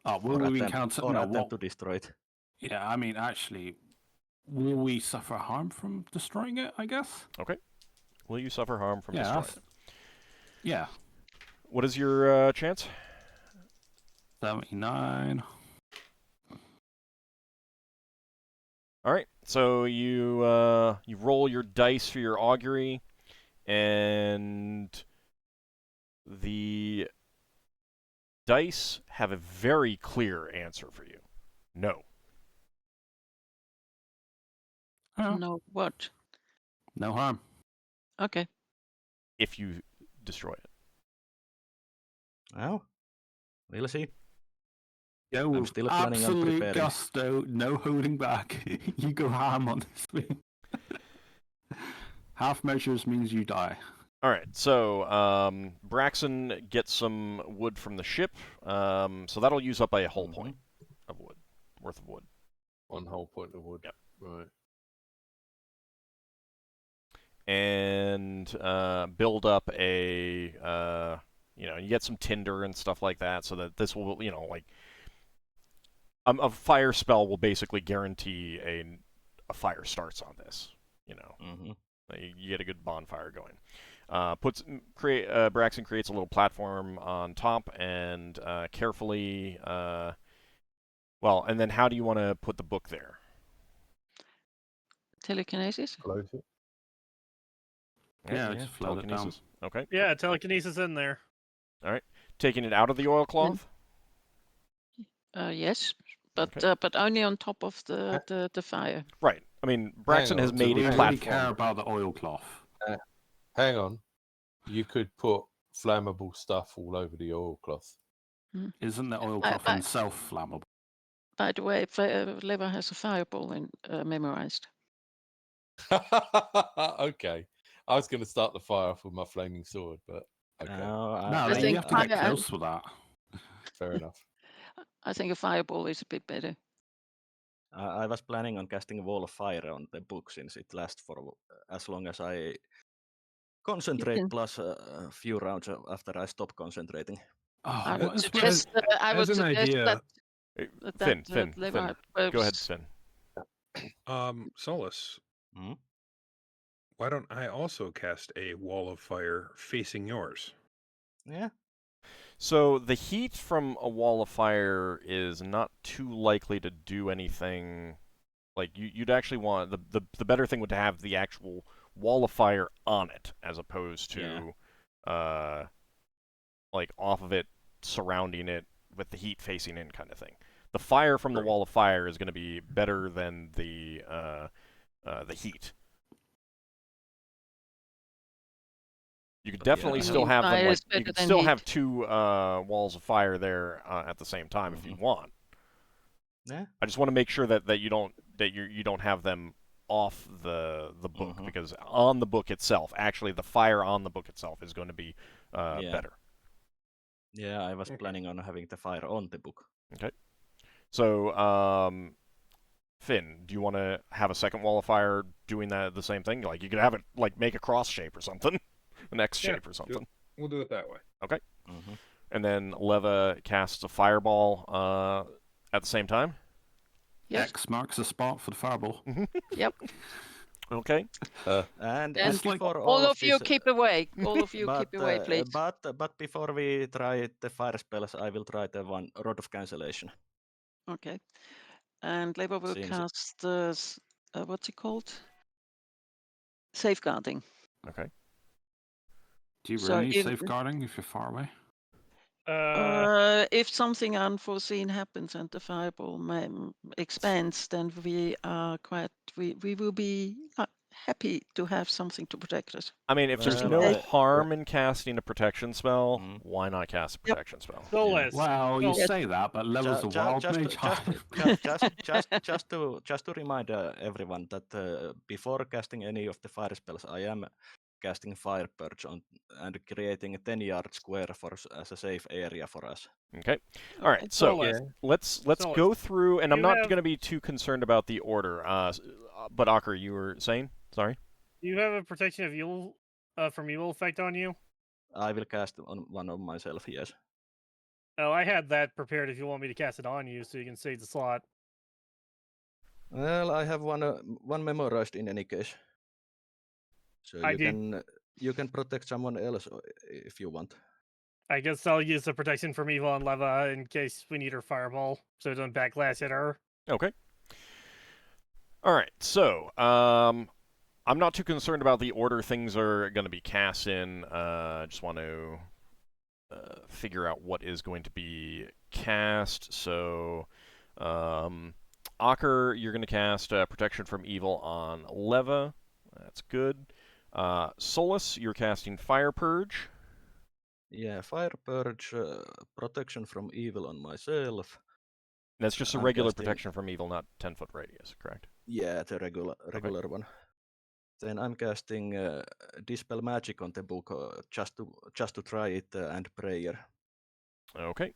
Will we encounter? Or No, attempt to destroy it. Yeah, I mean, actually, will we suffer harm from destroying it? I guess. Okay. Will you suffer harm from destroying it? Yeah. What is your chance? 79. All right, so you roll your dice for your augury, and the dice have a very clear answer for you. No. Oh, No, what? no harm. Okay. If you destroy it. Well, we'll see. Go I'm with still planning on absolute preparing. gusto, no holding back. You go ham on this thing. Half measures means you die. All right, so Braxon gets some wood from the ship, so that'll use up a whole point of wood, worth of wood. 1 whole point of wood. Yep. Right. And build up a, you get some tinder and stuff like that, so that this will, a fire spell will basically guarantee a fire starts on this. You get a good bonfire going. Braxon creates a little platform on top and carefully. And then how do you want to put the book there? Telekinesis? Close it. Yeah, just float it down. telekinesis. Okay. Yeah, telekinesis in there. Taking it out of the oilcloth. Yes, but Okay. but only on top of the fire. Right. I mean, Braxon has on. made Do we a really platform. care about the oilcloth? Hang on. You could put flammable stuff all over the oilcloth. Isn't the oilcloth I- himself flammable? By the way, Leva has a fireball memorized. Okay. I was going to start the fire off with my flaming sword, but okay. No, I you think have to get fire- close with that. Fair enough. I think a fireball is a bit better. I was planning on casting a wall of fire on the book since it lasts for as long as I concentrate, can- plus a few rounds after I stop concentrating. Oh, I what would is suggest. I would as an suggest idea- Finn, Leva Go ahead, Finn. Solas, Hmm? why don't I also cast a wall of fire facing yours? Yeah. So the heat from a wall of fire is not too likely to do anything. Like you'd actually want the better thing would to have the actual wall of fire on it, as opposed to like off of it, surrounding it with the heat facing in, kind of thing. The fire from the Right. wall of fire is going to be better than the heat. You could definitely Yeah. still have them Fire like is you better could than still heat. have two walls of fire there at the same time if you want. Yeah. I just want to make sure that you don't have them off the book, because on the book itself, actually the fire on the book itself is going to be better. Yeah, I was planning on having the fire on the book. Okay. So Finn, do you want to have a second wall of fire doing the same thing? Like you could have it like make a cross shape or something, an X shape or something. We'll do it that way. Okay. And then Leva casts a fireball at the same time. Yes. X marks the spot for the fireball. Yep. Okay. And And before all of you this, keep away. All of you keep away, please. But before we try the fire spells, I will try the one Rod of Cancellation. Okay. And Leva will Seems- cast what's it called? Safeguarding. Okay. Do you So really need if- safeguarding if you're far away? If something unforeseen happens and the fireball expands, then we will be happy to have something to protect us. I mean, if there's Well, no I- harm in casting a protection spell, Mhm. why not cast a Yep. protection spell? Solas. Well, you Yes. say that, but levels of wild mage. just to remind everyone that before casting any of the fire spells, I am casting Fire Purge on and creating a 10-yard square as a safe area for us. Okay. All right. So Solas. let's Solas, go through, and I'm you not have- going to be too concerned about the order. But Ockar, you were saying? Sorry. Do you have a protection of evil from evil effect on you? I will cast on one of myself, yes. Oh, I had that prepared if you want me to cast it on you, so you can save the slot. Well, I have one memorized in any case. So you can protect someone else if you want. I guess I'll use the protection from evil on Leva in case we need her fireball, so it doesn't backlash at her. Okay. All right. So I'm not too concerned about the order things are going to be cast in. Just want to figure out what is going to be cast. So, Ockar, you're going to cast Protection from Evil on Leva. That's good. Solas, you're casting Fire Purge. Yeah, Fire Purge, protection from evil on myself. That's just a I'm regular casting- protection from evil, not 10-foot radius, correct? Yeah, the regular one. Then I'm casting Dispel Magic on the book just to try it and prayer. Okay.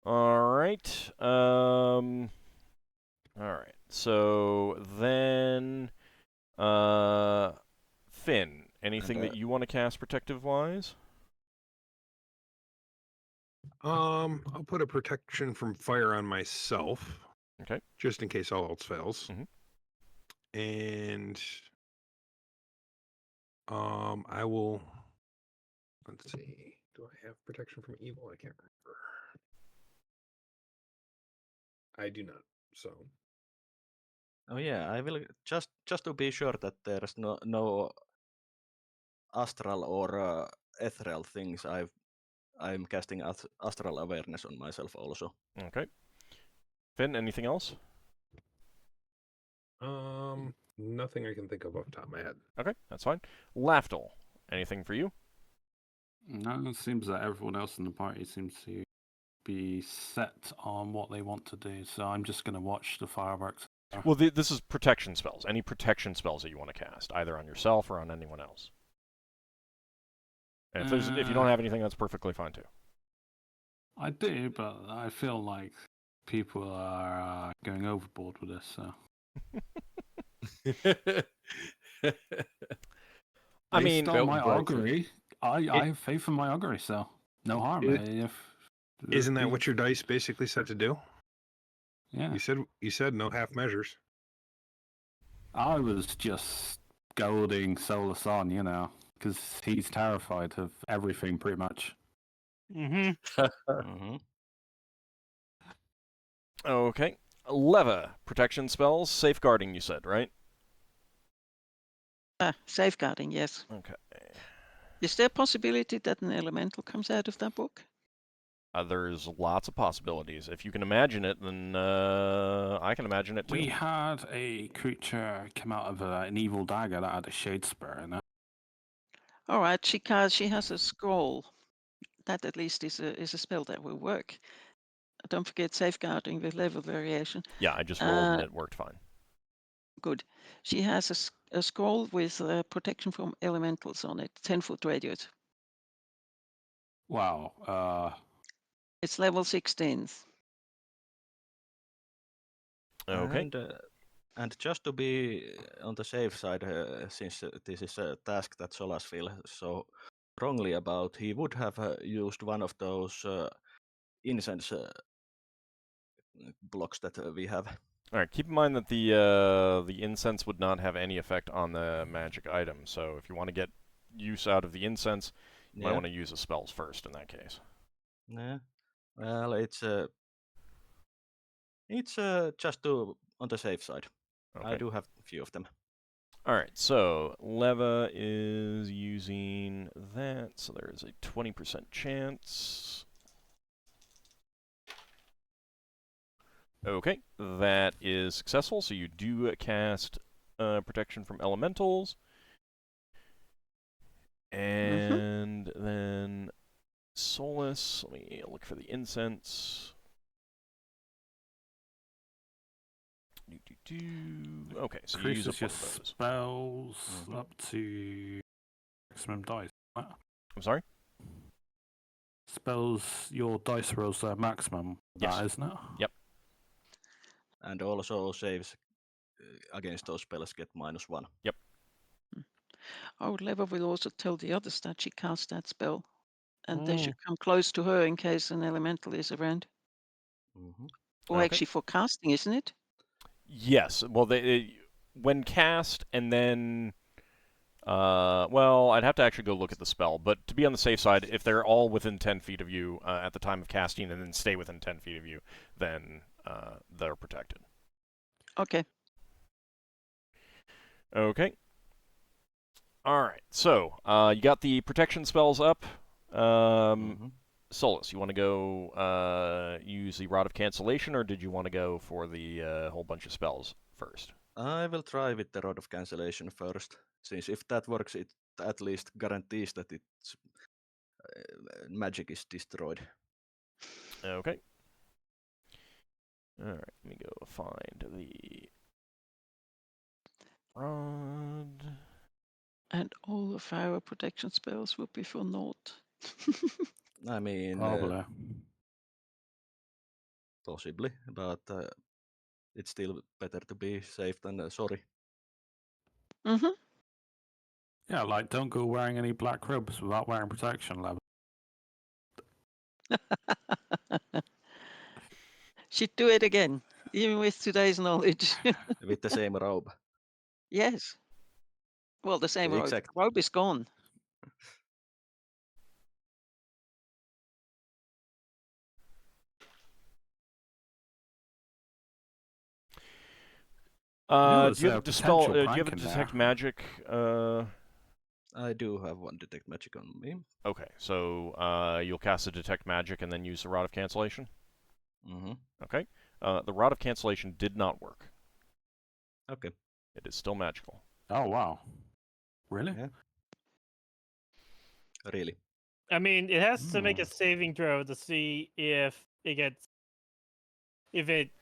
All right. All right. So then, Finn, anything that you want to cast protective wise? I'll put a protection from fire on myself. Okay. Just in case all else fails. Mhm. And I will. Let's see. Do I have protection from evil? I can't remember. I do not. So Oh yeah, I will just to be sure that there's no astral or ethereal things. I'm casting astral awareness on myself also. Okay. Finn, anything else? Nothing I can think of off the top of my head. Okay, that's fine. Lafdul, anything for you? No, it seems that everyone else in the party seems to be set on what they want to do, so I'm just going to watch the fireworks. Well, this is protection spells. Any protection spells that you want to cast, either on yourself or on anyone else. And if you don't have anything, that's perfectly fine too. I do, but I feel like people are going overboard with this, so... I Based mean, on my Braxon. augury, I have faith in my augury, so no harm. Isn't that what your dice basically said to do? Yeah, You said no half measures. I was just goading Solas on, because he's terrified of everything pretty much. Mm-hmm. Mm-hmm. okay. Leva, protection spells, safeguarding, you said, right? Safeguarding, yes. Okay. Is there a possibility that an elemental comes out of that book? There's lots of possibilities. If you can imagine it, then I can imagine it too. We had a creature come out of an evil dagger that had a shade spur in it. All right, she has a scroll. That at least is a spell that will work. Don't forget safeguarding with level variation. Yeah, I just rolled and it worked fine. Good. She has a scroll with protection from elementals on it, 10-foot radius. Wow. It's level 16. Okay. And just to be on the safe side, since this is a task that Solas feels so strongly about, he would have used one of those incense blocks that we have. All right. Keep in mind that the incense would not have any effect on the magic item. So if you want to get use out of the incense, you might want to use the spells first in that case. Yeah. Well, it's just to on the safe side. Okay. I do have a few of them. All right. So Leva is using that. So there is a 20% chance. Okay, that is successful. So you do cast protection from elementals. And then Solas, let me look for the incense. Okay, so you use up one of those. Spells up to maximum dice. I'm sorry? Spells, your dice rolls are maximum, Yes. that, isn't it? Yep. And also saves against those spells get -1. Yep. Our level will also tell the others that she cast that spell, and they should come close to her in case an elemental is around. Mm-hmm. Or Okay. actually for casting, isn't it? Yes. Well, when cast and then, well, I'd have to actually go look at the spell. But to be on the safe side, if they're all within 10 feet of you at the time of casting and then stay within 10 feet of you, then they're protected. Okay. Okay. All right. So you got the protection spells up. Solas, you want to go use the Rod of Cancellation, or did you want to go for the whole bunch of spells first? I will try with the Rod of Cancellation first, since if that works, it at least guarantees that its magic is destroyed. Okay. All right, let me go find the rod. And all of our protection spells will be for naught. I mean, Probably. possibly, but it's still better to be safe than sorry. Mm-hmm. Yeah, like don't go wearing any black robes without wearing protection level. She'd do it again, even with today's knowledge. With the same robe. Yes. Well, the same robe. Exact. The robe is gone. there's Do you have a a dispel? potential Do you have a prank in detect there. magic? I do have one detect magic on me. Okay, so you'll cast a detect magic and then use the rod of cancellation. Mm-hmm. Okay. The rod of cancellation did not work. Okay. It is still magical. Oh wow. Really? Yeah. Really? I mean, it has to make a Hmm. saving throw to see if it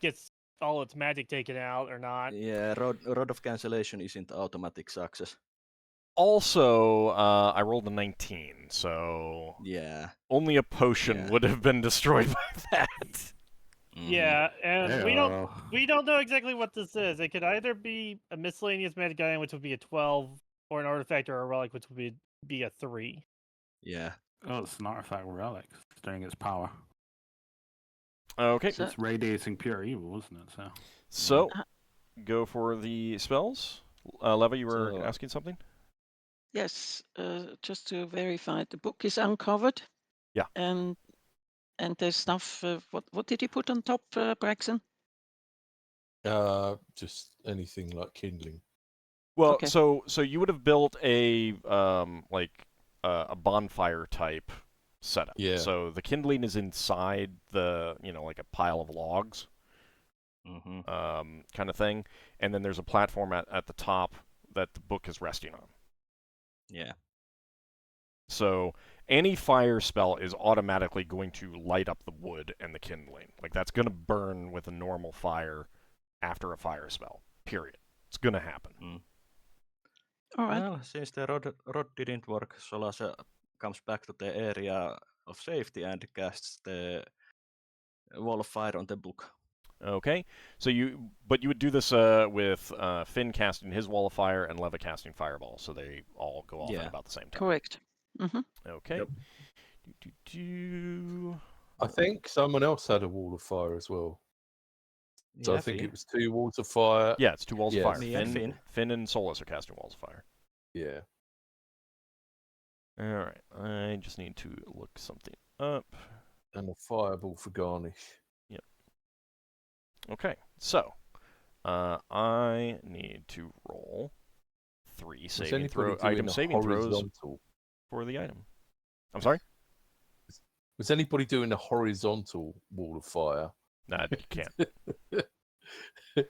gets all its magic taken out or not. Yeah, rod of cancellation isn't automatic success. Also, I rolled a 19, so Yeah. only a potion Yeah. would have been destroyed by that. Mhm. Yeah, and we Heyo. don't know exactly what this is. It could either be a miscellaneous magic item, which would be a 12, or an artifact or a relic, which would be a 3. Yeah. Oh, it's an artifact relic, during its power. Okay, So, It's radiating pure evil, isn't it? So. so Uh, go for the spells. Leva, you were So- asking something? yes, just to verify, the book is uncovered. Yeah. And there's stuff. What did you put on top, Braxon? Just anything like kindling. Well, Okay. so you would have built a a bonfire type setup. Yeah. So the kindling is inside the like a pile of logs, Mm-hmm. kind of thing, and then there's a platform at the top that the book is resting on. Yeah. So any fire spell is automatically going to light up the wood and the kindling. Like that's going to burn with a normal fire after a fire spell. Period. It's going to happen. All right. Well, since the rod didn't work, Solas comes back to the area of safety and casts the wall of fire on the book. Okay, so you would do this with Finn casting his wall of fire and Leva casting fireball, so they all go off at Yeah. about the same time. Correct. Mm-hmm. Okay. Yep. I think someone else had a wall of fire as well. So I think Finn. it was 2 walls of fire. Yeah, it's 2 walls Yes. of fire. Me and Finn and Solas are casting walls of fire. Yeah. All right, I just need to look something up. And a fireball for garnish. Okay, so I need to roll 3 Was saving anybody throw doing item a saving throws horizontal? for the item. I'm sorry? Was anybody doing a horizontal wall of fire? Nah, you can't.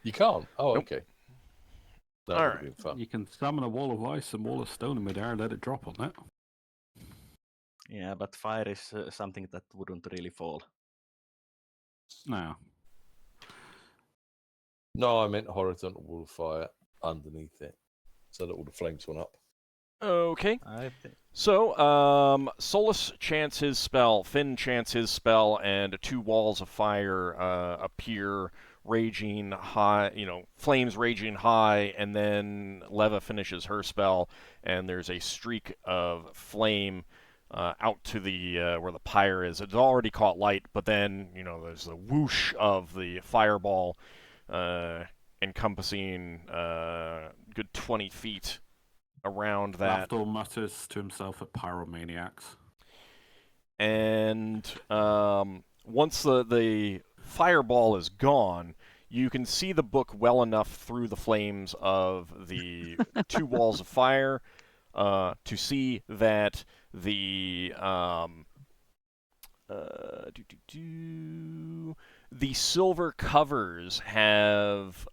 You can't. Oh, Nope. okay. That All would right. have been fun. You can summon a wall of ice and wall of stone in midair and let it drop on it. Yeah, but fire is something that wouldn't really fall. No. No, I meant horizontal wall of fire underneath it, so that all the flames went up. Okay. I think. So, Solas chants his spell, Finn chants his spell, and 2 walls of fire appear, raging high, flames raging high, and then Leva finishes her spell, and there's a streak of flame out to the where the pyre is. It's already caught light, but then, there's a whoosh of the fireball encompassing good 20 feet around that. Lafdul mutters to himself at pyromaniacs. And once the fireball is gone, you can see the book well enough through the flames of the 2 walls of fire to see that the the silver covers have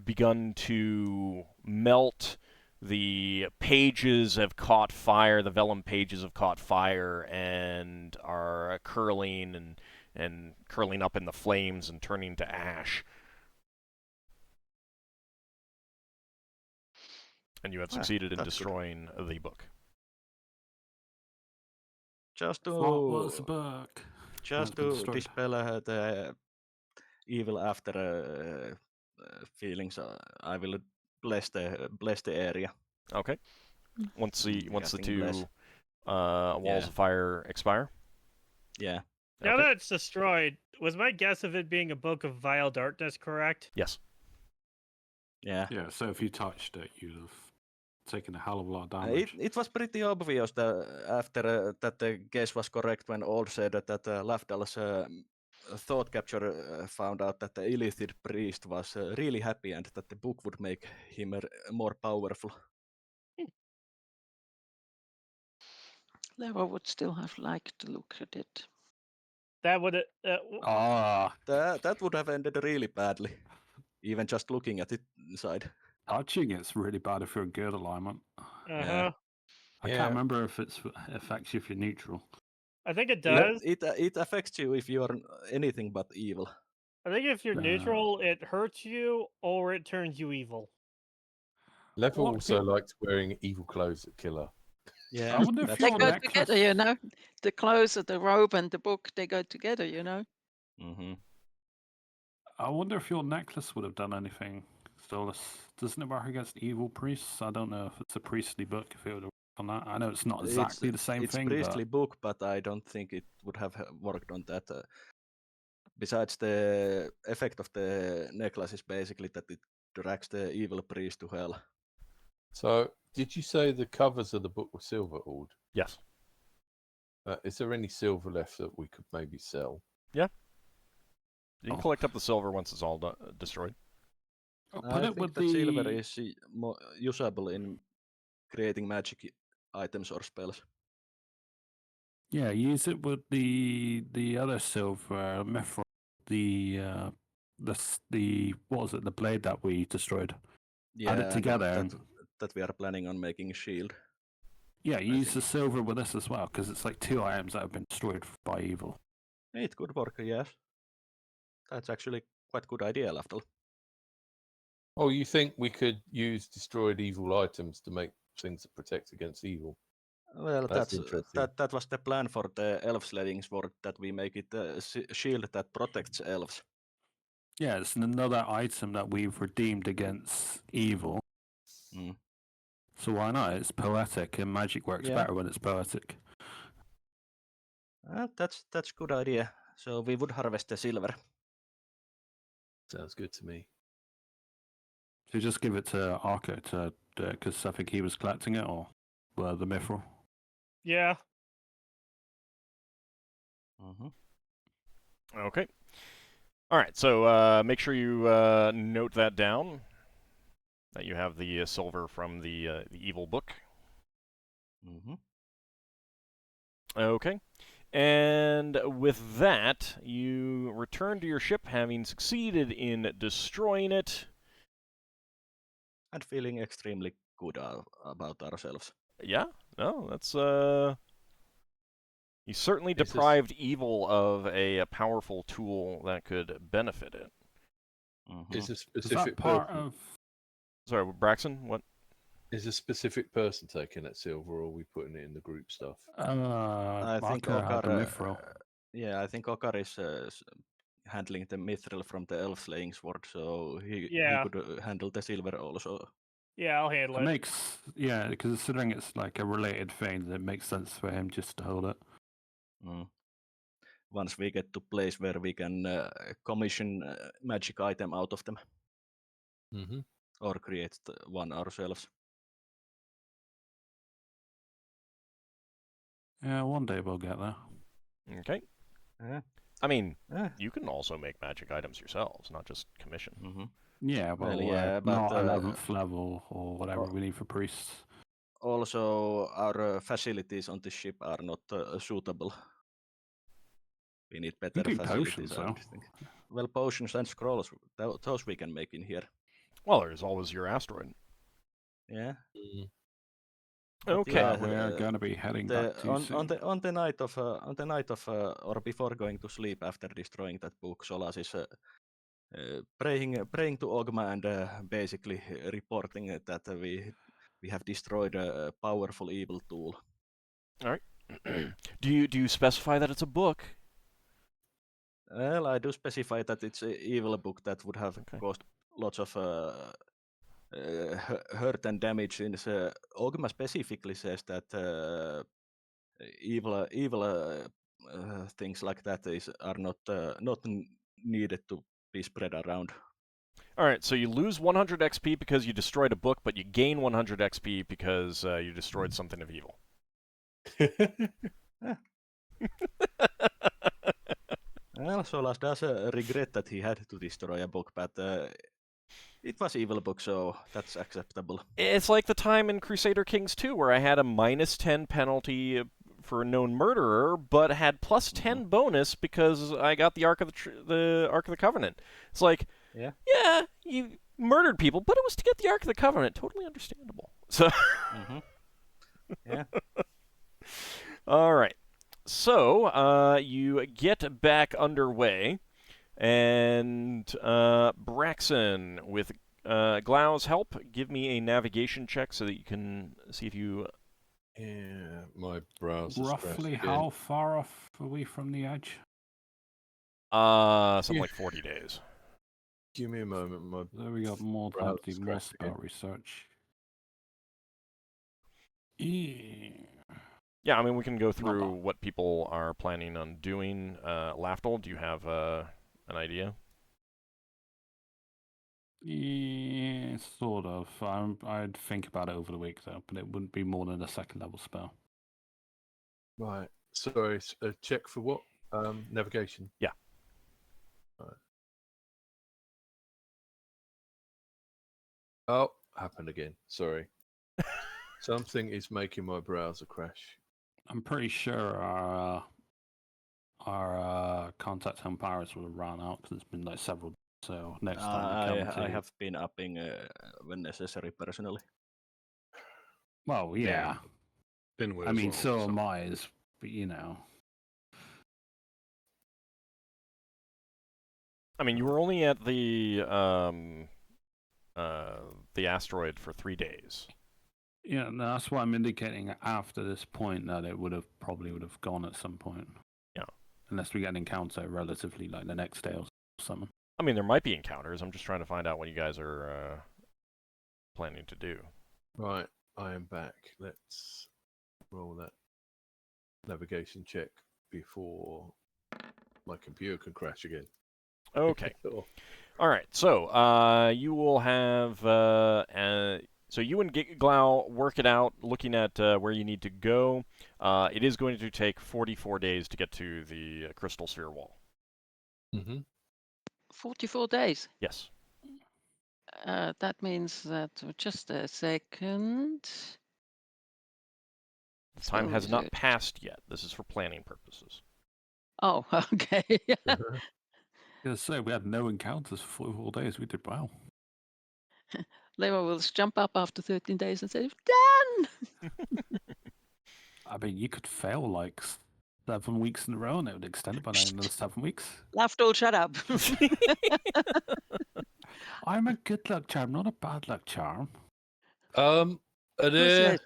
begun to melt. The pages have caught fire, the vellum pages have caught fire and are curling and curling up in the flames and turning to ash. And you have succeeded in that's good. destroying the book. Just What was the to book? just been to destroyed. dispel the evil after feelings, I will bless the area. Okay. Once the Casting 2 bless. walls Yeah. of fire expire. Yeah. Now Okay. that it's destroyed, was my guess of it being a book of vile darkness correct? Yes. Yeah. Yeah, so if you touched it, you'd have taken a hell of a lot of damage. It was pretty obvious that after that the guess was correct when Old said that Lafdul's thought capture found out that the Illithid priest was really happy and that the book would make him more powerful. Leva would still have liked to look at it. That would That would have ended really badly, even just looking at it inside. touching it's really bad if you're in good alignment. uh-huh. I Yeah. can't remember if it affects you if you're neutral. I think it Yeah, does. it affects you if you're anything but evil. I think if you're neutral, it hurts you or it turns you evil. Level What also did- likes wearing evil clothes at Killer. Yeah, I wonder if that's They your go true. together, necklace. you know. The clothes, the robe, and the book, they go together, you know. Hmm. I wonder if your necklace would have done anything. Solas, doesn't it work against evil priests? I don't know if it's a priestly book. If it would have worked on that, I know it's not exactly the same it's thing. priestly book, but I don't think it would have worked on that. Besides, the effect of the necklace is basically that it drags the evil priest to hell. So, did you say the covers of the book were silver, Ald? Yes. Is there any silver left that we could maybe sell? You can Oh. collect up the silver once it's all destroyed. But I put it think with that silver the is more usable in creating magic items or spells. yeah. Use it with the other silver mithril. The what was it? The blade that we destroyed. Yeah, Add it and together. that we are planning on making a shield. Yeah, use the think. silver with this as well, because it's like 2 items that have been destroyed by evil. It could work, yes. That's actually quite a good idea, Lafdul. Oh, you think we could use destroyed evil items to make things that protect against evil? Well, That's interesting. that was the plan for the elf slaying sword, that we make it a shield that protects elves. Yeah, it's another item that we've redeemed against evil. Mm. So why not? It's poetic, and magic works Yeah. better when it's poetic. That's good idea. So we would harvest the silver. Sounds good to me. So just give it to Arco to because I think he was collecting it, or the mithril. Yeah. Mm-hmm. Okay. All right. So make sure you note that down. That you have the silver from the evil book. Mm-hmm. Okay. And with that, you return to your ship, having succeeded in destroying it. And feeling extremely good about ourselves. Yeah. No, that's you certainly This is- deprived evil of a powerful tool that could benefit it. Mm-hmm. Is a Is specific that part person, of? Sorry, Braxon. What? is a specific person taking that silver, or are we putting it in the group stuff? I think Arco had the Ockar. mithril. Yeah, I think Ockar is handling the mithril from the elf slaying sword, so he could handle the silver also. Yeah, I'll handle It it. makes because considering it's like a related thing, it makes sense for him just to hold it. Mm. Once we get to place where we can commission magic item out of them, Mm-hmm. or create one ourselves. Yeah, one day we'll get there. Okay. Yeah. I mean, Yeah. you can also make magic items yourselves, not just commission. Mm-hmm. Yeah, Well, well, yeah, but, not 11th level or whatever we need for priests. Also, our facilities on the ship are not suitable. We need better do facilities, potions, I though. would think. Well, potions and scrolls, those we can make in here. Well, there's always your asteroid. Yeah. Okay. But yeah, We're going to be heading back too soon. on the night of or before going to sleep after destroying that book, Solas is praying to Ogma and basically reporting that we have destroyed a powerful evil tool. All right. do you specify that it's a book? Well, I do specify that it's an evil book that would have caused lots of hurt and damage. Since Ogma specifically says that evil things like that are not needed to be spread around. All right, so you lose 100 XP because you destroyed a book, but you gain 100 XP because you destroyed something of evil. Well, Solas does regret that he had to destroy a book, but it was evil book, so that's acceptable. It's like the time in Crusader Kings 2 where I had a -10 penalty for a known murderer, but had +10 bonus because I got the Ark of the Ark of the Covenant. It's like, Yeah, you murdered people, but it was to get the Ark of the Covenant. Totally understandable. So, yeah. all right. So, you get back underway, and Braxon, with Glau's help, give me a navigation check so that you can see if you... Yeah, my browser's Roughly crashed again. how far off are we from the edge? something Yeah. like 40 days. Give me a moment. My There we got more time to browser's do more crashed spell again. research. Yeah. Yeah, I mean, we can go Not through bad. what people are planning on doing. Lafdul, do you have an idea? Yeah, sort of. I'd think about it over the week though, but it wouldn't be more than a second level spell. Right. Sorry. Check for what? Navigation. Yeah. Right. Oh, happened again. Sorry. Something is making my browser crash. I'm pretty sure our contact home powers will have run out because it's been like several. So next time we come to, I have been upping when necessary personally. well, yeah. Finn would I as mean, well, so am I, but you know. I mean, you were only at the asteroid for 3 days. Yeah, no, that's why I'm indicating after this point that it probably would have gone at some point. Yeah. Unless we get an encounter relatively like the next day or something. I mean, there might be encounters. I'm just trying to find out what you guys are planning to do. Right. I am back. Let's roll that navigation check before my computer can crash again. Okay. Sure. All right. So, you will have so you and Glau work it out, looking at where you need to go. It is going to take 44 days to get to the crystal sphere wall. Mm-hmm. 44 days. Yes. That means that, just a second. Time has not research. passed yet. This is for planning purposes. Oh, okay. Uh-huh. I was gonna say we had no encounters for 4 days. We did well. Leva will jump up after 13 days and say, done! I mean, you could fail like 7 weeks in a row, and it would extend it by another 7 weeks. Lafdul, shut up. I'm a good luck charm, not a bad luck charm. Are Yes.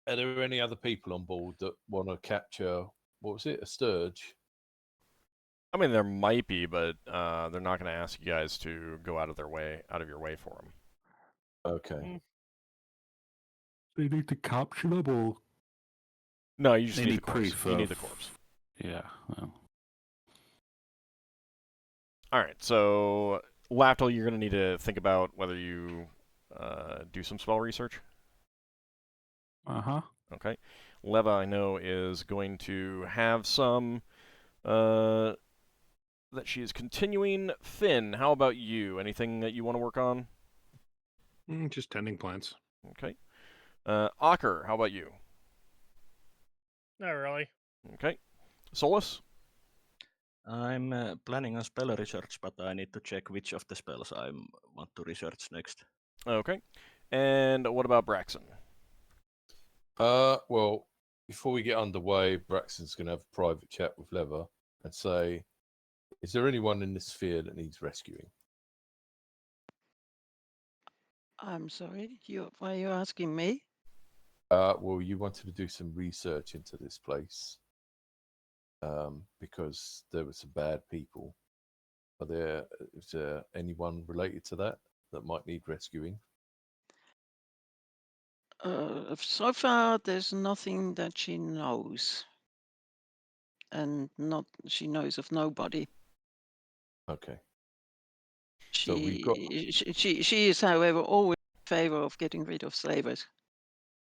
there any other people on board that want to capture? What was it? A sturge? I mean, there might be, but they're not going to ask you guys to go out of your way for them. Okay. They need to capture them, or No, you just they need the need corpse. proof You need the of- corpse. yeah. Well. All right. So, Lafdul, you're going to need to think about whether you do some spell research. Uh-huh. Okay. Leva, I know, is going to have some that she is continuing. Finn, how about you? Anything that you want to work on? Just tending plants. Okay. Ockar, how about you? Not really. Okay. Solas? I'm planning on spell research, but I need to check which of the spells I want to research next. Okay. And what about Braxon? Well, before we get underway, Braxton's going to have a private chat with Leva and say, is there anyone in this sphere that needs rescuing? I'm sorry. Why are you asking me? Well, you wanted to do some research into this place because there were some bad people. Is there anyone related to that might need rescuing? So far, there's nothing that she knows. And she knows of nobody. Okay. So we've got... She is, however, always in favor of getting rid of slavers.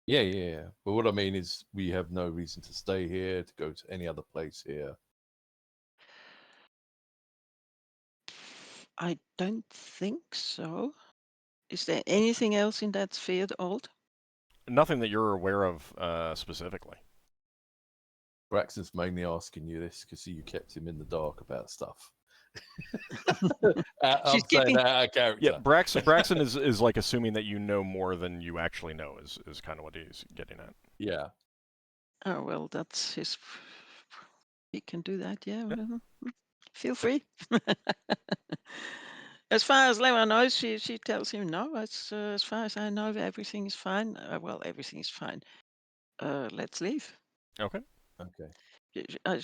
Yeah. But what I mean is we have no reason to stay here, to go to any other place here. I don't think so. Is there anything else in that sphere, Old? Nothing that you're aware of specifically. Braxon's mainly asking you this because you kept him in the dark about stuff. I'm She's saying keeping- that out of character. Yeah, Braxon is like assuming that you know more than you actually know is kind of what he's getting at. Yeah. Oh, well, that's his. He can do that, yeah. Yeah. Feel free. As far as Leva knows, she tells him no. As far as I know, everything is fine. Well, everything is fine. Let's leave. Okay. Okay.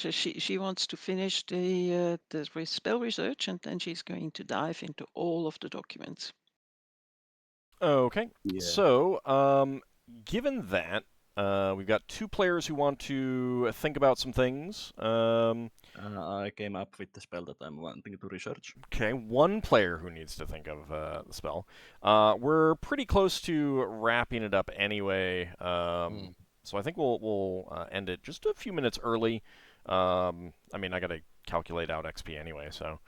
She wants to finish the spell research, and then she's going to dive into all of the documents. Okay. Yeah. So, given that, we've got 2 players who want to think about some things. I came up with the spell that I'm wanting to research. Okay, 1 player who needs to think of the spell. We're pretty close to wrapping it up anyway, so I think we'll end it just a few minutes early. I mean, I got to calculate out XP anyway, so.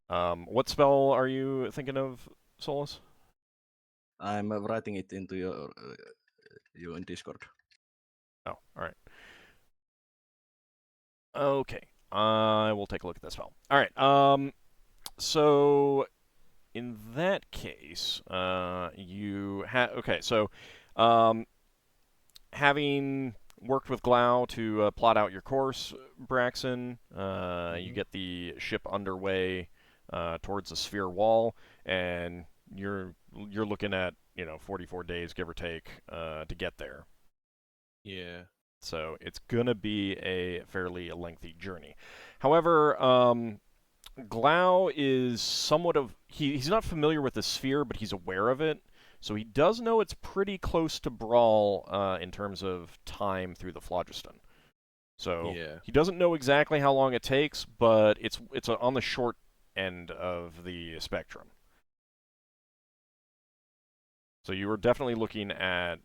What spell are you thinking of, Solas? I'm writing it into you in Discord. Oh, all right. Okay, I will take a look at this spell. All right. So in that case, you have okay. So, having worked with Glau to plot out your course, Braxon, you get the ship underway towards the sphere wall, and you're looking at 44 days, give or take, to get there. Yeah. So it's going to be a fairly lengthy journey. However, Glau is somewhat of... He's not familiar with the sphere, but he's aware of it. So he does know it's pretty close to Brawl in terms of time through the phlogiston. So he doesn't know exactly how long it takes, but it's on the short end of the spectrum. So you are definitely looking at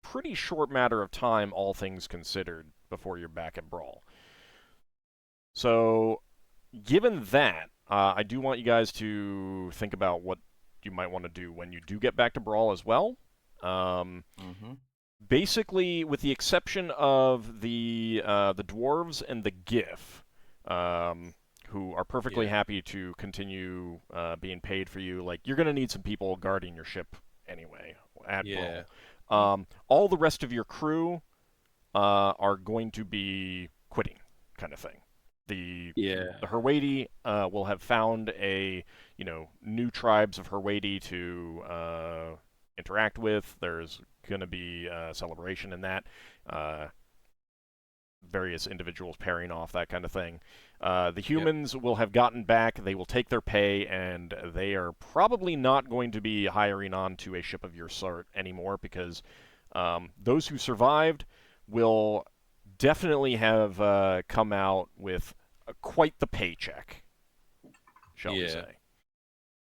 pretty short matter of time, all things considered, before you're back at Brawl. So, given that, I do want you guys to think about what you might want to do when you do get back to Brawl as well. Basically, with the exception of the dwarves and the GIF, who are perfectly happy to continue being paid for you, like, you're going to need some people guarding your ship anyway at Brawl. All the rest of your crew are going to be quitting, kind of thing. The Herwadi will have found new tribes of Herwadi to interact with. There's going to be a celebration in that. Various individuals pairing off, that kind of thing. The humans will have gotten back. They will take their pay, and they are probably not going to be hiring on to a ship of your sort anymore, because those who survived will definitely have come out with quite the paycheck, shall we say.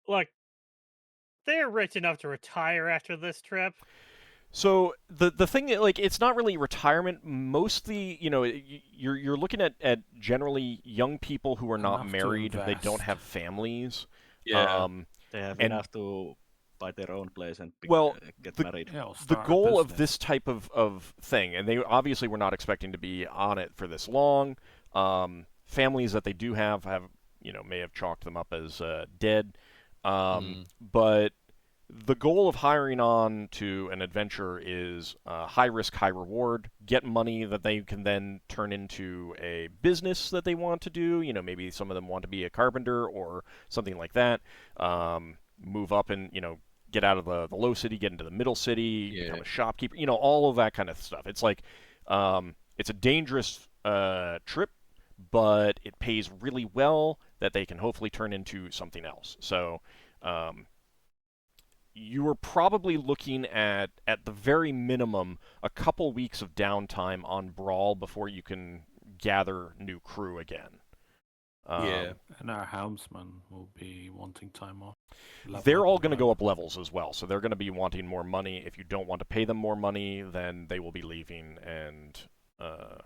Look, they're rich enough to retire after this trip. So the thing, like, it's not really retirement. Mostly, you're looking at generally young people who are not married. They don't have families. They have enough to buy their own place and get married. The goal of this type of thing, and they obviously were not expecting to be on it for this long. Families that they do have may have chalked them up as dead. But the goal of hiring on to an adventure is high risk, high reward. Get money that they can then turn into a business that they want to do. Maybe some of them want to be a carpenter or something like that. Move up and get out of the low city, get into the middle city, become a shopkeeper. All of that kind of stuff. It's like it's a dangerous trip, but it pays really well that they can hopefully turn into something else. So. You are probably looking at the very minimum, a couple weeks of downtime on Brawl before you can gather new crew again. And our helmsman will be wanting time off. They're all going to go up levels as well, so they're going to be wanting more money. If you don't want to pay them more money, then they will be leaving, and I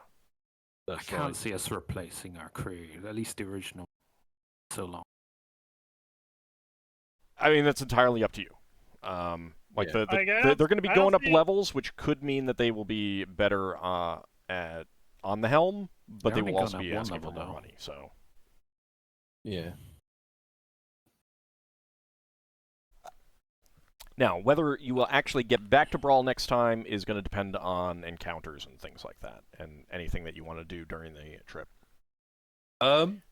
can't see us replacing our crew, at least the original, so long. I mean, that's entirely up to you. Like Yeah. they're going to be I going don't up see- levels, which could mean that they will be better on the helm, but They're they only will also going up be one asking for level, more though. money. So Yeah. now, whether you will actually get back to Brawl next time is going to depend on encounters and things like that, and anything that you want to do during the trip. Mhm.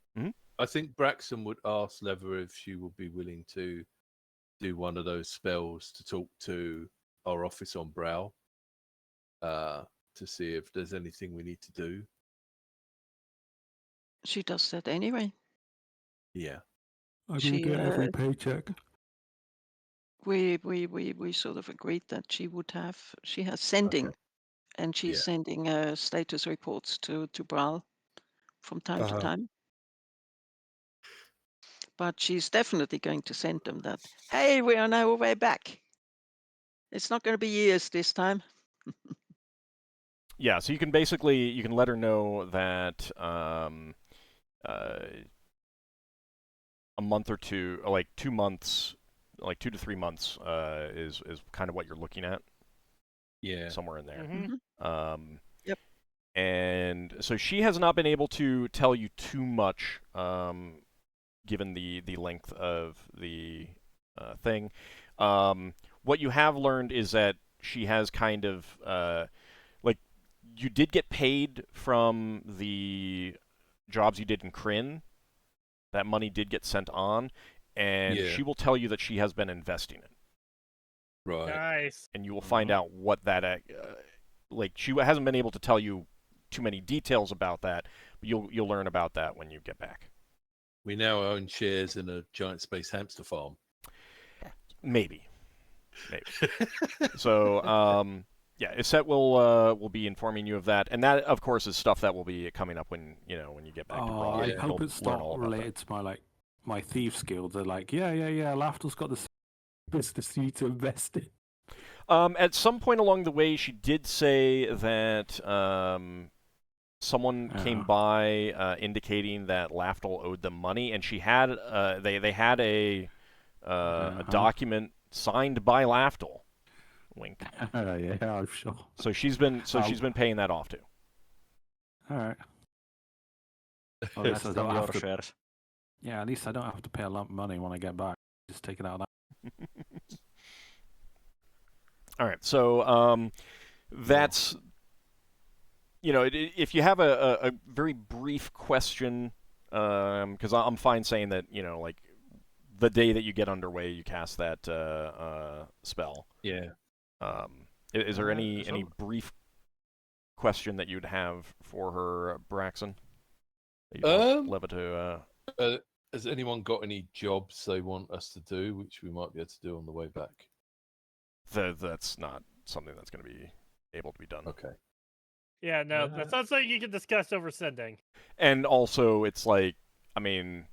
I think Braxon would ask Lever if she would be willing to do one of those spells to talk to our office on Brow, to see if there's anything we need to do. She does that anyway. Yeah. I'm She, gonna get every paycheck. We sort of agreed that she would have. She has sending, and she's Yeah. sending status reports to Brawl from time to Uh-huh. time. But she's definitely going to send them that. Hey, we are on our way back. It's not going to be years this time. Yeah, so you can let her know that a month or two, like 2 months, like 2 to 3 months, is kind of what you're looking at. Yeah. Somewhere in there. Mhm. Yep. And so she has not been able to tell you too much, given the length of the thing. What you have learned is that she has kind of like you did get paid from the jobs you did in Kryn. That money did get sent on, and Yeah. she will tell you that she has been investing it. Right. Nice. And you will find out what that like she hasn't been able to tell you too many details about that, but you'll learn about that when you get back. We now own shares in a giant space hamster farm. Maybe. So yeah, Iset will be informing you of that, and that of course is stuff that will be coming up when you get back to Brawl. I Yeah. hope You'll it's learn not all about that. related to my thieves guild. They're like, yeah, Lafdul's got this business you need to invest in. At some point along the way, she did say that someone came by indicating that Lafdul owed them money, and she had they had a document signed by Lafdul. Wink. Yeah, I'm sure. So she's been paying that off too. All right. At That's least I from don't your have to. shares. Yeah, at least I don't have to pay a lump of money when I get back. Just take it out of that. All right, so that's if you have a very brief question, because I'm fine saying that like the day that you get underway, you cast that spell. Yeah. Is there any so- brief question that you'd have for her, Braxon? That you want Leva to, Has anyone got any jobs they want us to do, which we might be able to do on the way back? that's not something that's going to be able to be done. Okay. Yeah, no, that's not something you can discuss over sending. And also, it's like, I mean,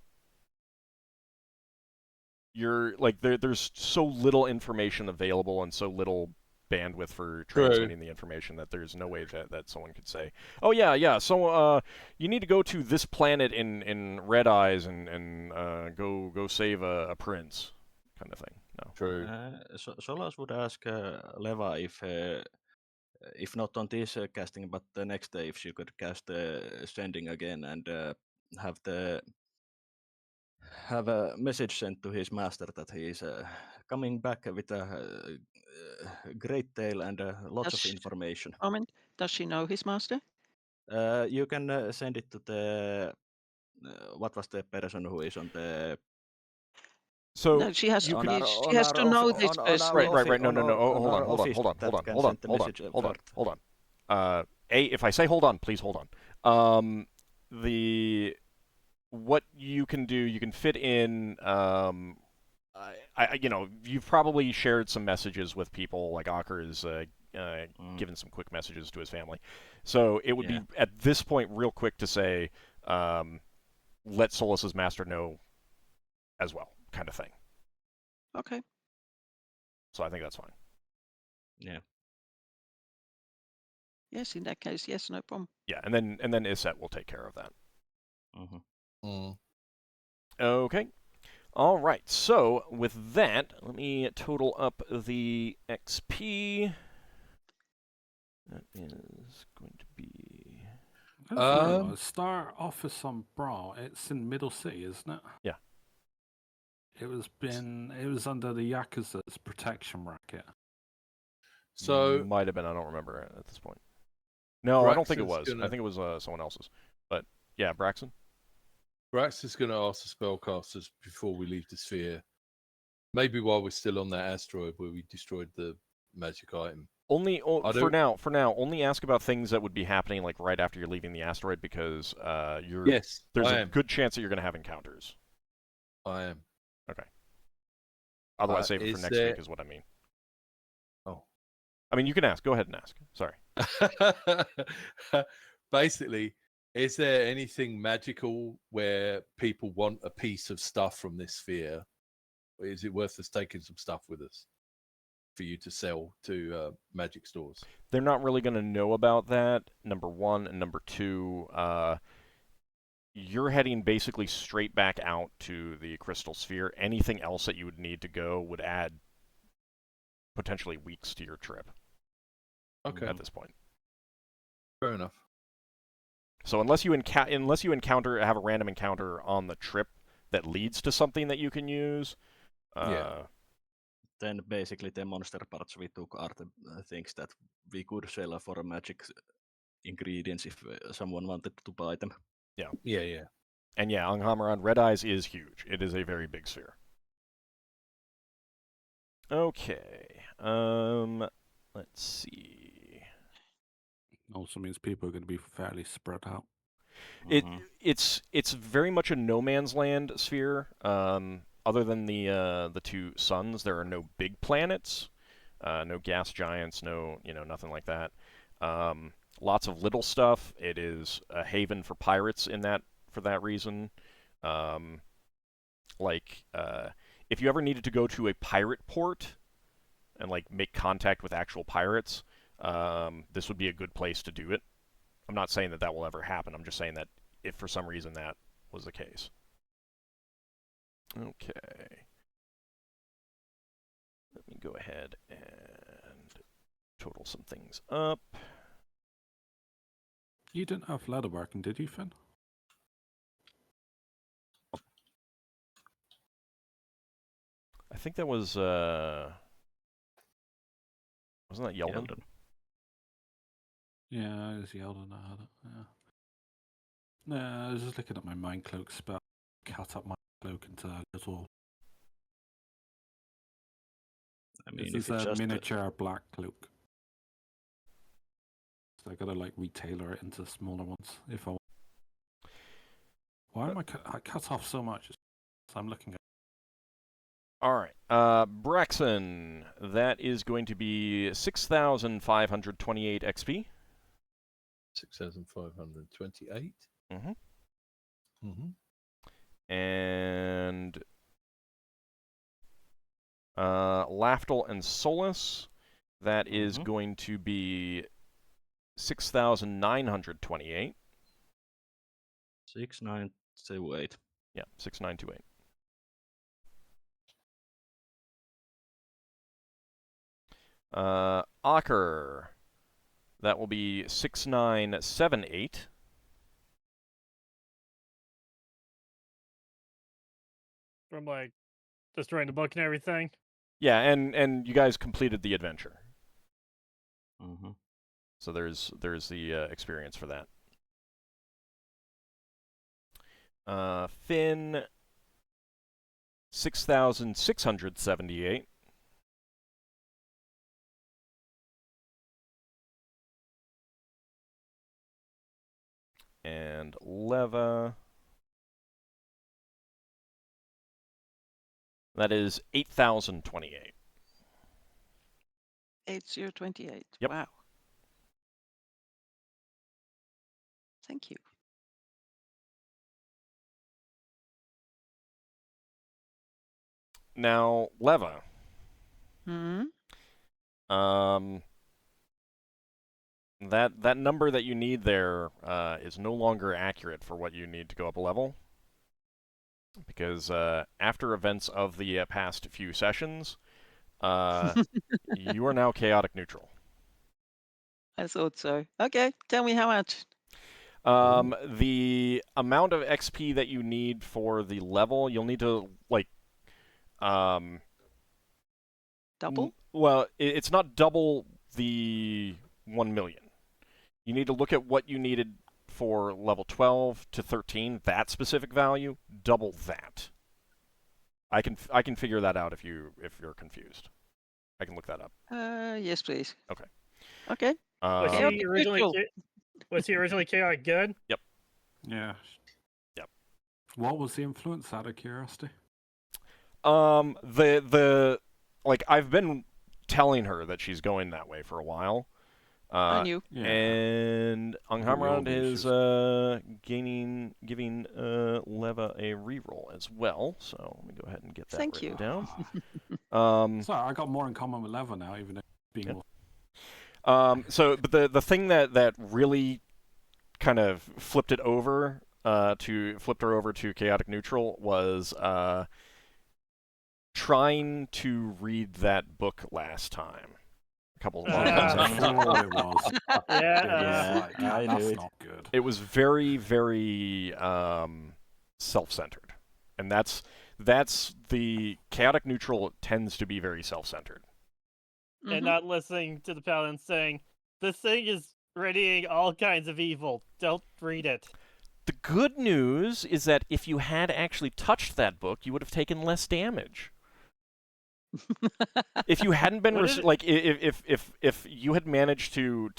you're like there's so little information available and so little bandwidth for transmitting the information that there's no way that someone could say, oh yeah, so you need to go to this planet in Red Eyes and go save a prince, kind of thing. No. True. Solas would ask Leva if not on this casting, but the next day, if she could cast sending again and have a message sent to his master that he is coming back with a great tale and lots of information. Moment, does she know his master? You can send it to the what was the person who is on the So No, she has you to could- be. She has to know this person. Right. No. Oh, hold on. If I say hold on, please hold on. What you can do, you can fit in. You've probably shared some messages with people, like Ockar is given some quick messages to his family. So it would be at this point real quick to say, let Solas's master know as well, kind of thing. Okay. So I think that's fine. Yeah. Yes, in that case, yes, no problem. Yeah, and then Iset will take care of that. Mm-hmm. Mm. Okay. All right, so with that, let me total up the XP. That is going to be... Star Office on Bra, it's in Middle City, isn't it? Yeah. It was under the Yakuza's protection racket. So might have been, I don't remember at this point. No, I don't think it was. Braxton's I think it was someone else's. But, yeah, Braxon? Braxton's going to ask the spellcasters before we leave the sphere. Maybe while we're still on that asteroid where we destroyed the magic item. Only for now. Only ask about things that would be happening like right after you're leaving the asteroid, because there's a good chance that you're going to have encounters. I am. Okay. Otherwise, save it for next week is what I mean. Oh. I mean, you can ask. Go ahead and ask. Sorry. Basically, is there anything magical where people want a piece of stuff from this sphere? Or is it worth us taking some stuff with us for you to sell to magic stores? They're not really going to know about that, number one. And number two, you're heading basically straight back out to the crystal sphere. Anything else that you would need to go would add potentially weeks to your trip. Okay. At this point. Fair enough. So unless you have a random encounter on the trip that leads to something that you can use, then basically the monster parts we took are the things that we could sell for magic ingredients if someone wanted to buy them. Yeah. And yeah, Anghammarand Red Eyes is huge. It is a very big sphere. Okay. Let's see. Also means people are going to be fairly spread out. It's very much a no man's land sphere. Other than the two suns, there are no big planets, no gas giants, nothing like that. Lots of little stuff. It is a haven for pirates for that reason. If you ever needed to go to a pirate port and make contact with actual pirates, this would be a good place to do it. I'm not saying that will ever happen. I'm just saying that if for some reason that was the case. Okay. Let me go ahead and total some things up. You didn't have leatherworking, did you, Finn? I think that was wasn't that Yeldon? Yeah, it was Yeldon. I had it. Yeah. No, I was just looking at my mind cloak spell. Cut up my cloak into a little. I mean, this is a miniature black cloak. So I gotta retailor it into smaller ones if I want. Why am I cut off so much? So I'm looking at. All right, Braxon. That is going to be 6,528 XP. 6,528. And Lafdul and Solas. That is going to be 6,928. 6,928. Yeah, 6,928. Ockar. That will be 6,978. From destroying the book and everything. Yeah, and you guys completed the adventure. Mm-hmm. So there's the experience for that. Finn, 6,678. And Leva, that is 8,028. 8,028. Yep. Wow. Thank you. Now, Leva. That number that you need there is no longer accurate for what you need to go up a level. because after events of the past few sessions, you are now chaotic neutral. I thought so. Okay, tell me how much. The amount of XP that you need for the level, you'll need to like, Double? Well, it's not double the 1 million. You need to look at what you needed for level 12 to 13, that specific value, double that. I can figure that out if you're confused. I can look that up. Yes, please. Okay. Okay. Was Um, he originally neutral. was he originally chaotic good? Yeah. Yep. What was the influence, out of curiosity? the like I've been telling her that she's going that way for a while. I knew. Yeah. And Anghammarand is issues. giving Leva a reroll as well. So let me go ahead and get that Thank written you. down. Sorry, I got more in common with Leva now, even if being Yeah. But the thing that really kind of flipped her over to chaotic neutral was trying to read that book last time. A couple of months in. it was. Yeah. I knew That's it. not good. It was very, very self-centered, and that's the chaotic neutral tends to be very self-centered. And not listening to the paladin saying, "This thing is radiating all kinds of evil. Don't read it." The good news is that if you had actually touched that book, you would have taken less damage. If you hadn't been if you had managed to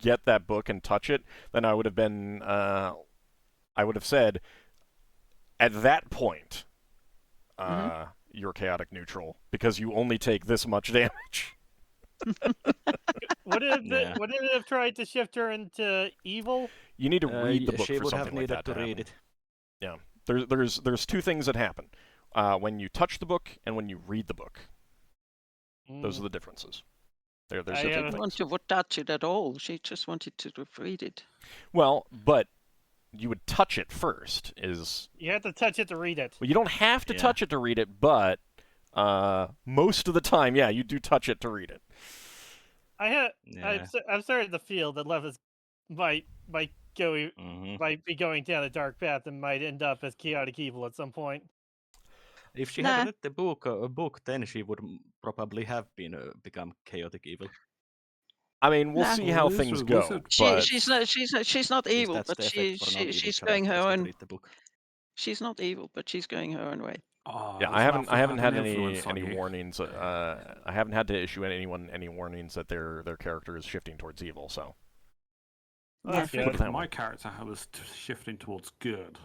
get that book and touch it, then I would have been I would have said at that point you're chaotic neutral because you only take this much damage. Would it have tried to shift her into evil? You need to read the book she for would have something like needed that to read happen. it. Yeah, there's two things that happen when you touch the book and when you read the book. Those are the differences. There's I the She big didn't things. want to touch it at all. She just wanted to read it. Well, but you would touch it first. You have to touch it to read it. Well, you don't have to touch it to read it, but most of the time, yeah, you do touch it to read it. I'm starting to feel that Levis might be going down a dark path and might end up as chaotic evil at some point. If she had read the book, then she would probably have become chaotic evil. I mean, we'll see how things go. But She's not evil, That's but the effect for non-evil she's going her characters that own. read the book. She's not evil, but she's going her own way. Oh, yeah, has I haven't Lafdul had an any influence on you? warnings. I haven't had to issue anyone any warnings that their character is shifting towards evil. So I That's think good. my character was shifting towards good.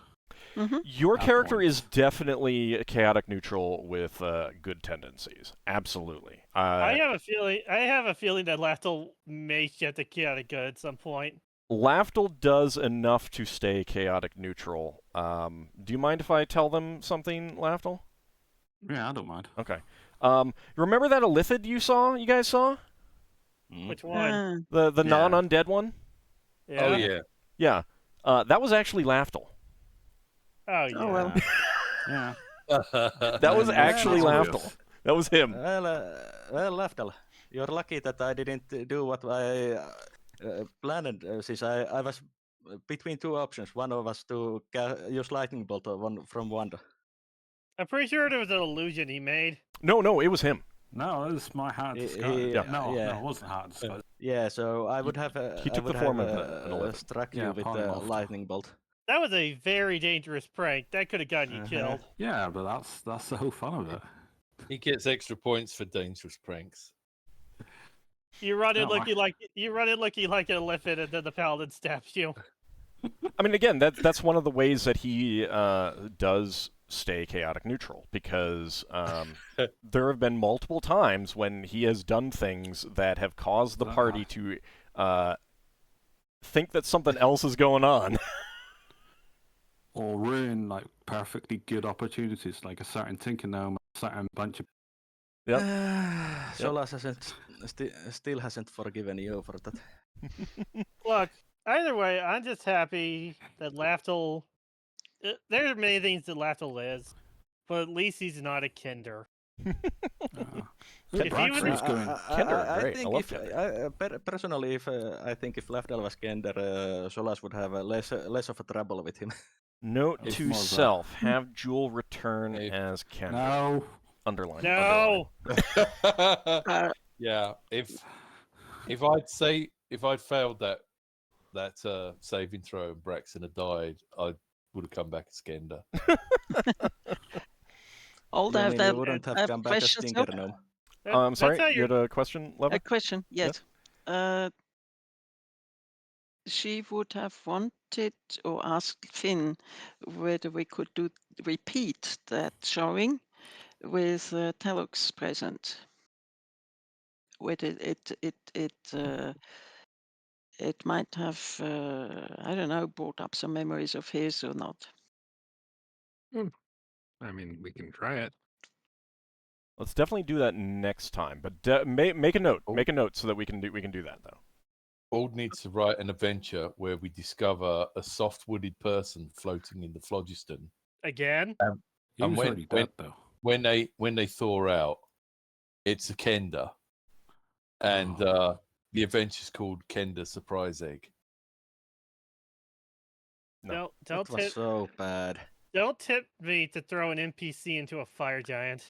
your That character point. is definitely chaotic neutral with good tendencies. Absolutely. I have a feeling that Lafdul may shift to chaotic good at some point. Lafdul does enough to stay chaotic neutral. Do you mind if I tell them something, Lafdul? Yeah, I don't mind. Okay. Remember that Illithid you guys saw? Which one? The Yeah. non-undead one? Yeah. Oh yeah. Yeah. That was actually Lafdul. Oh yeah. Oh well. Yeah. That was Yeah, actually that's Lafdul. obvious. That was him. Well, Lafdul, you're lucky that I didn't do what I planned. Since I was between two options. One was to use lightning bolt from Wanda. I'm pretty sure it was an illusion he made. No, it was him. No, it was my heart He- disguise. Yeah. No, yeah. it wasn't heart disguise. Yeah, so I would have. he took the form of an elephant. Struck Yeah, you with the polymorphed. lightning bolt. That was a very dangerous prank. That could have gotten you killed. Yeah, but that's the whole fun of it. He gets extra points for dangerous pranks. You run in No, looking like an elephant, and then the paladin stabs you. I mean, again, that's one of the ways that he does stay chaotic neutral, because there have been multiple times when he has done things that have caused the party to think that something else is going on. Or ruin like perfectly good opportunities, like a certain Tinker Gnome, a certain bunch of. Yep. Solas still hasn't forgiven you for that. Look, either way, I'm just happy that Lafdul there are many things that Lafdul is, but at least he's not a Kinder. If he Braxon would- is going. Kender are great. I think love if Kender. personally, if I think if Lafdul was Kender, Solas would have less of a trouble with him. Note It's to more of a- self: have Jewel return If- as Kender. No. Underline. No. Yeah, if I'd failed that saving throw and Braxon had died, I would have come back as Skender. All You mean that you wouldn't have come back as questions. Stinker Gnome? I'm sorry, That's how you had a question, Leva? A question, yes. She would have wanted or asked Finn whether we could repeat that showing with Telux present. Whether it might have, I don't know, brought up some memories of his or not. I mean, we can try it. Let's definitely do that next time. But make a note. Oh. Make a note so that we can do that though. Auld needs to write an adventure where we discover a soft-wooded person floating in the phlogiston. Again? He And was already dead, though. When they thaw out, it's a Kender, and the adventure's called Kender Surprise Egg. No. Don't That was tip, so bad. don't tip me to throw an NPC into a fire giant.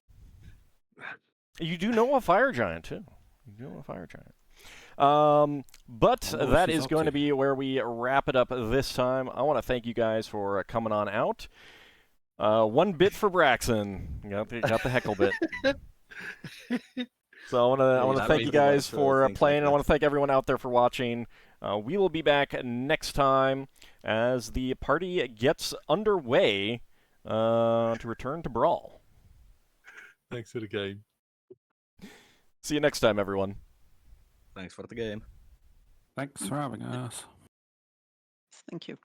You do know a fire giant too. You do know a fire giant. But What that she's is up going to to. be where we wrap it up this time. I want to thank you guys for coming on out. 1 bit for Braxon. Got the heckle bit. So I want to thank you guys for playing. And I want to thank everyone out there for watching. We will be back next time as the party gets underway to return to Brawl. Thanks for the game. See you next time, everyone. Thanks for the game. Thanks for having us. Thank you.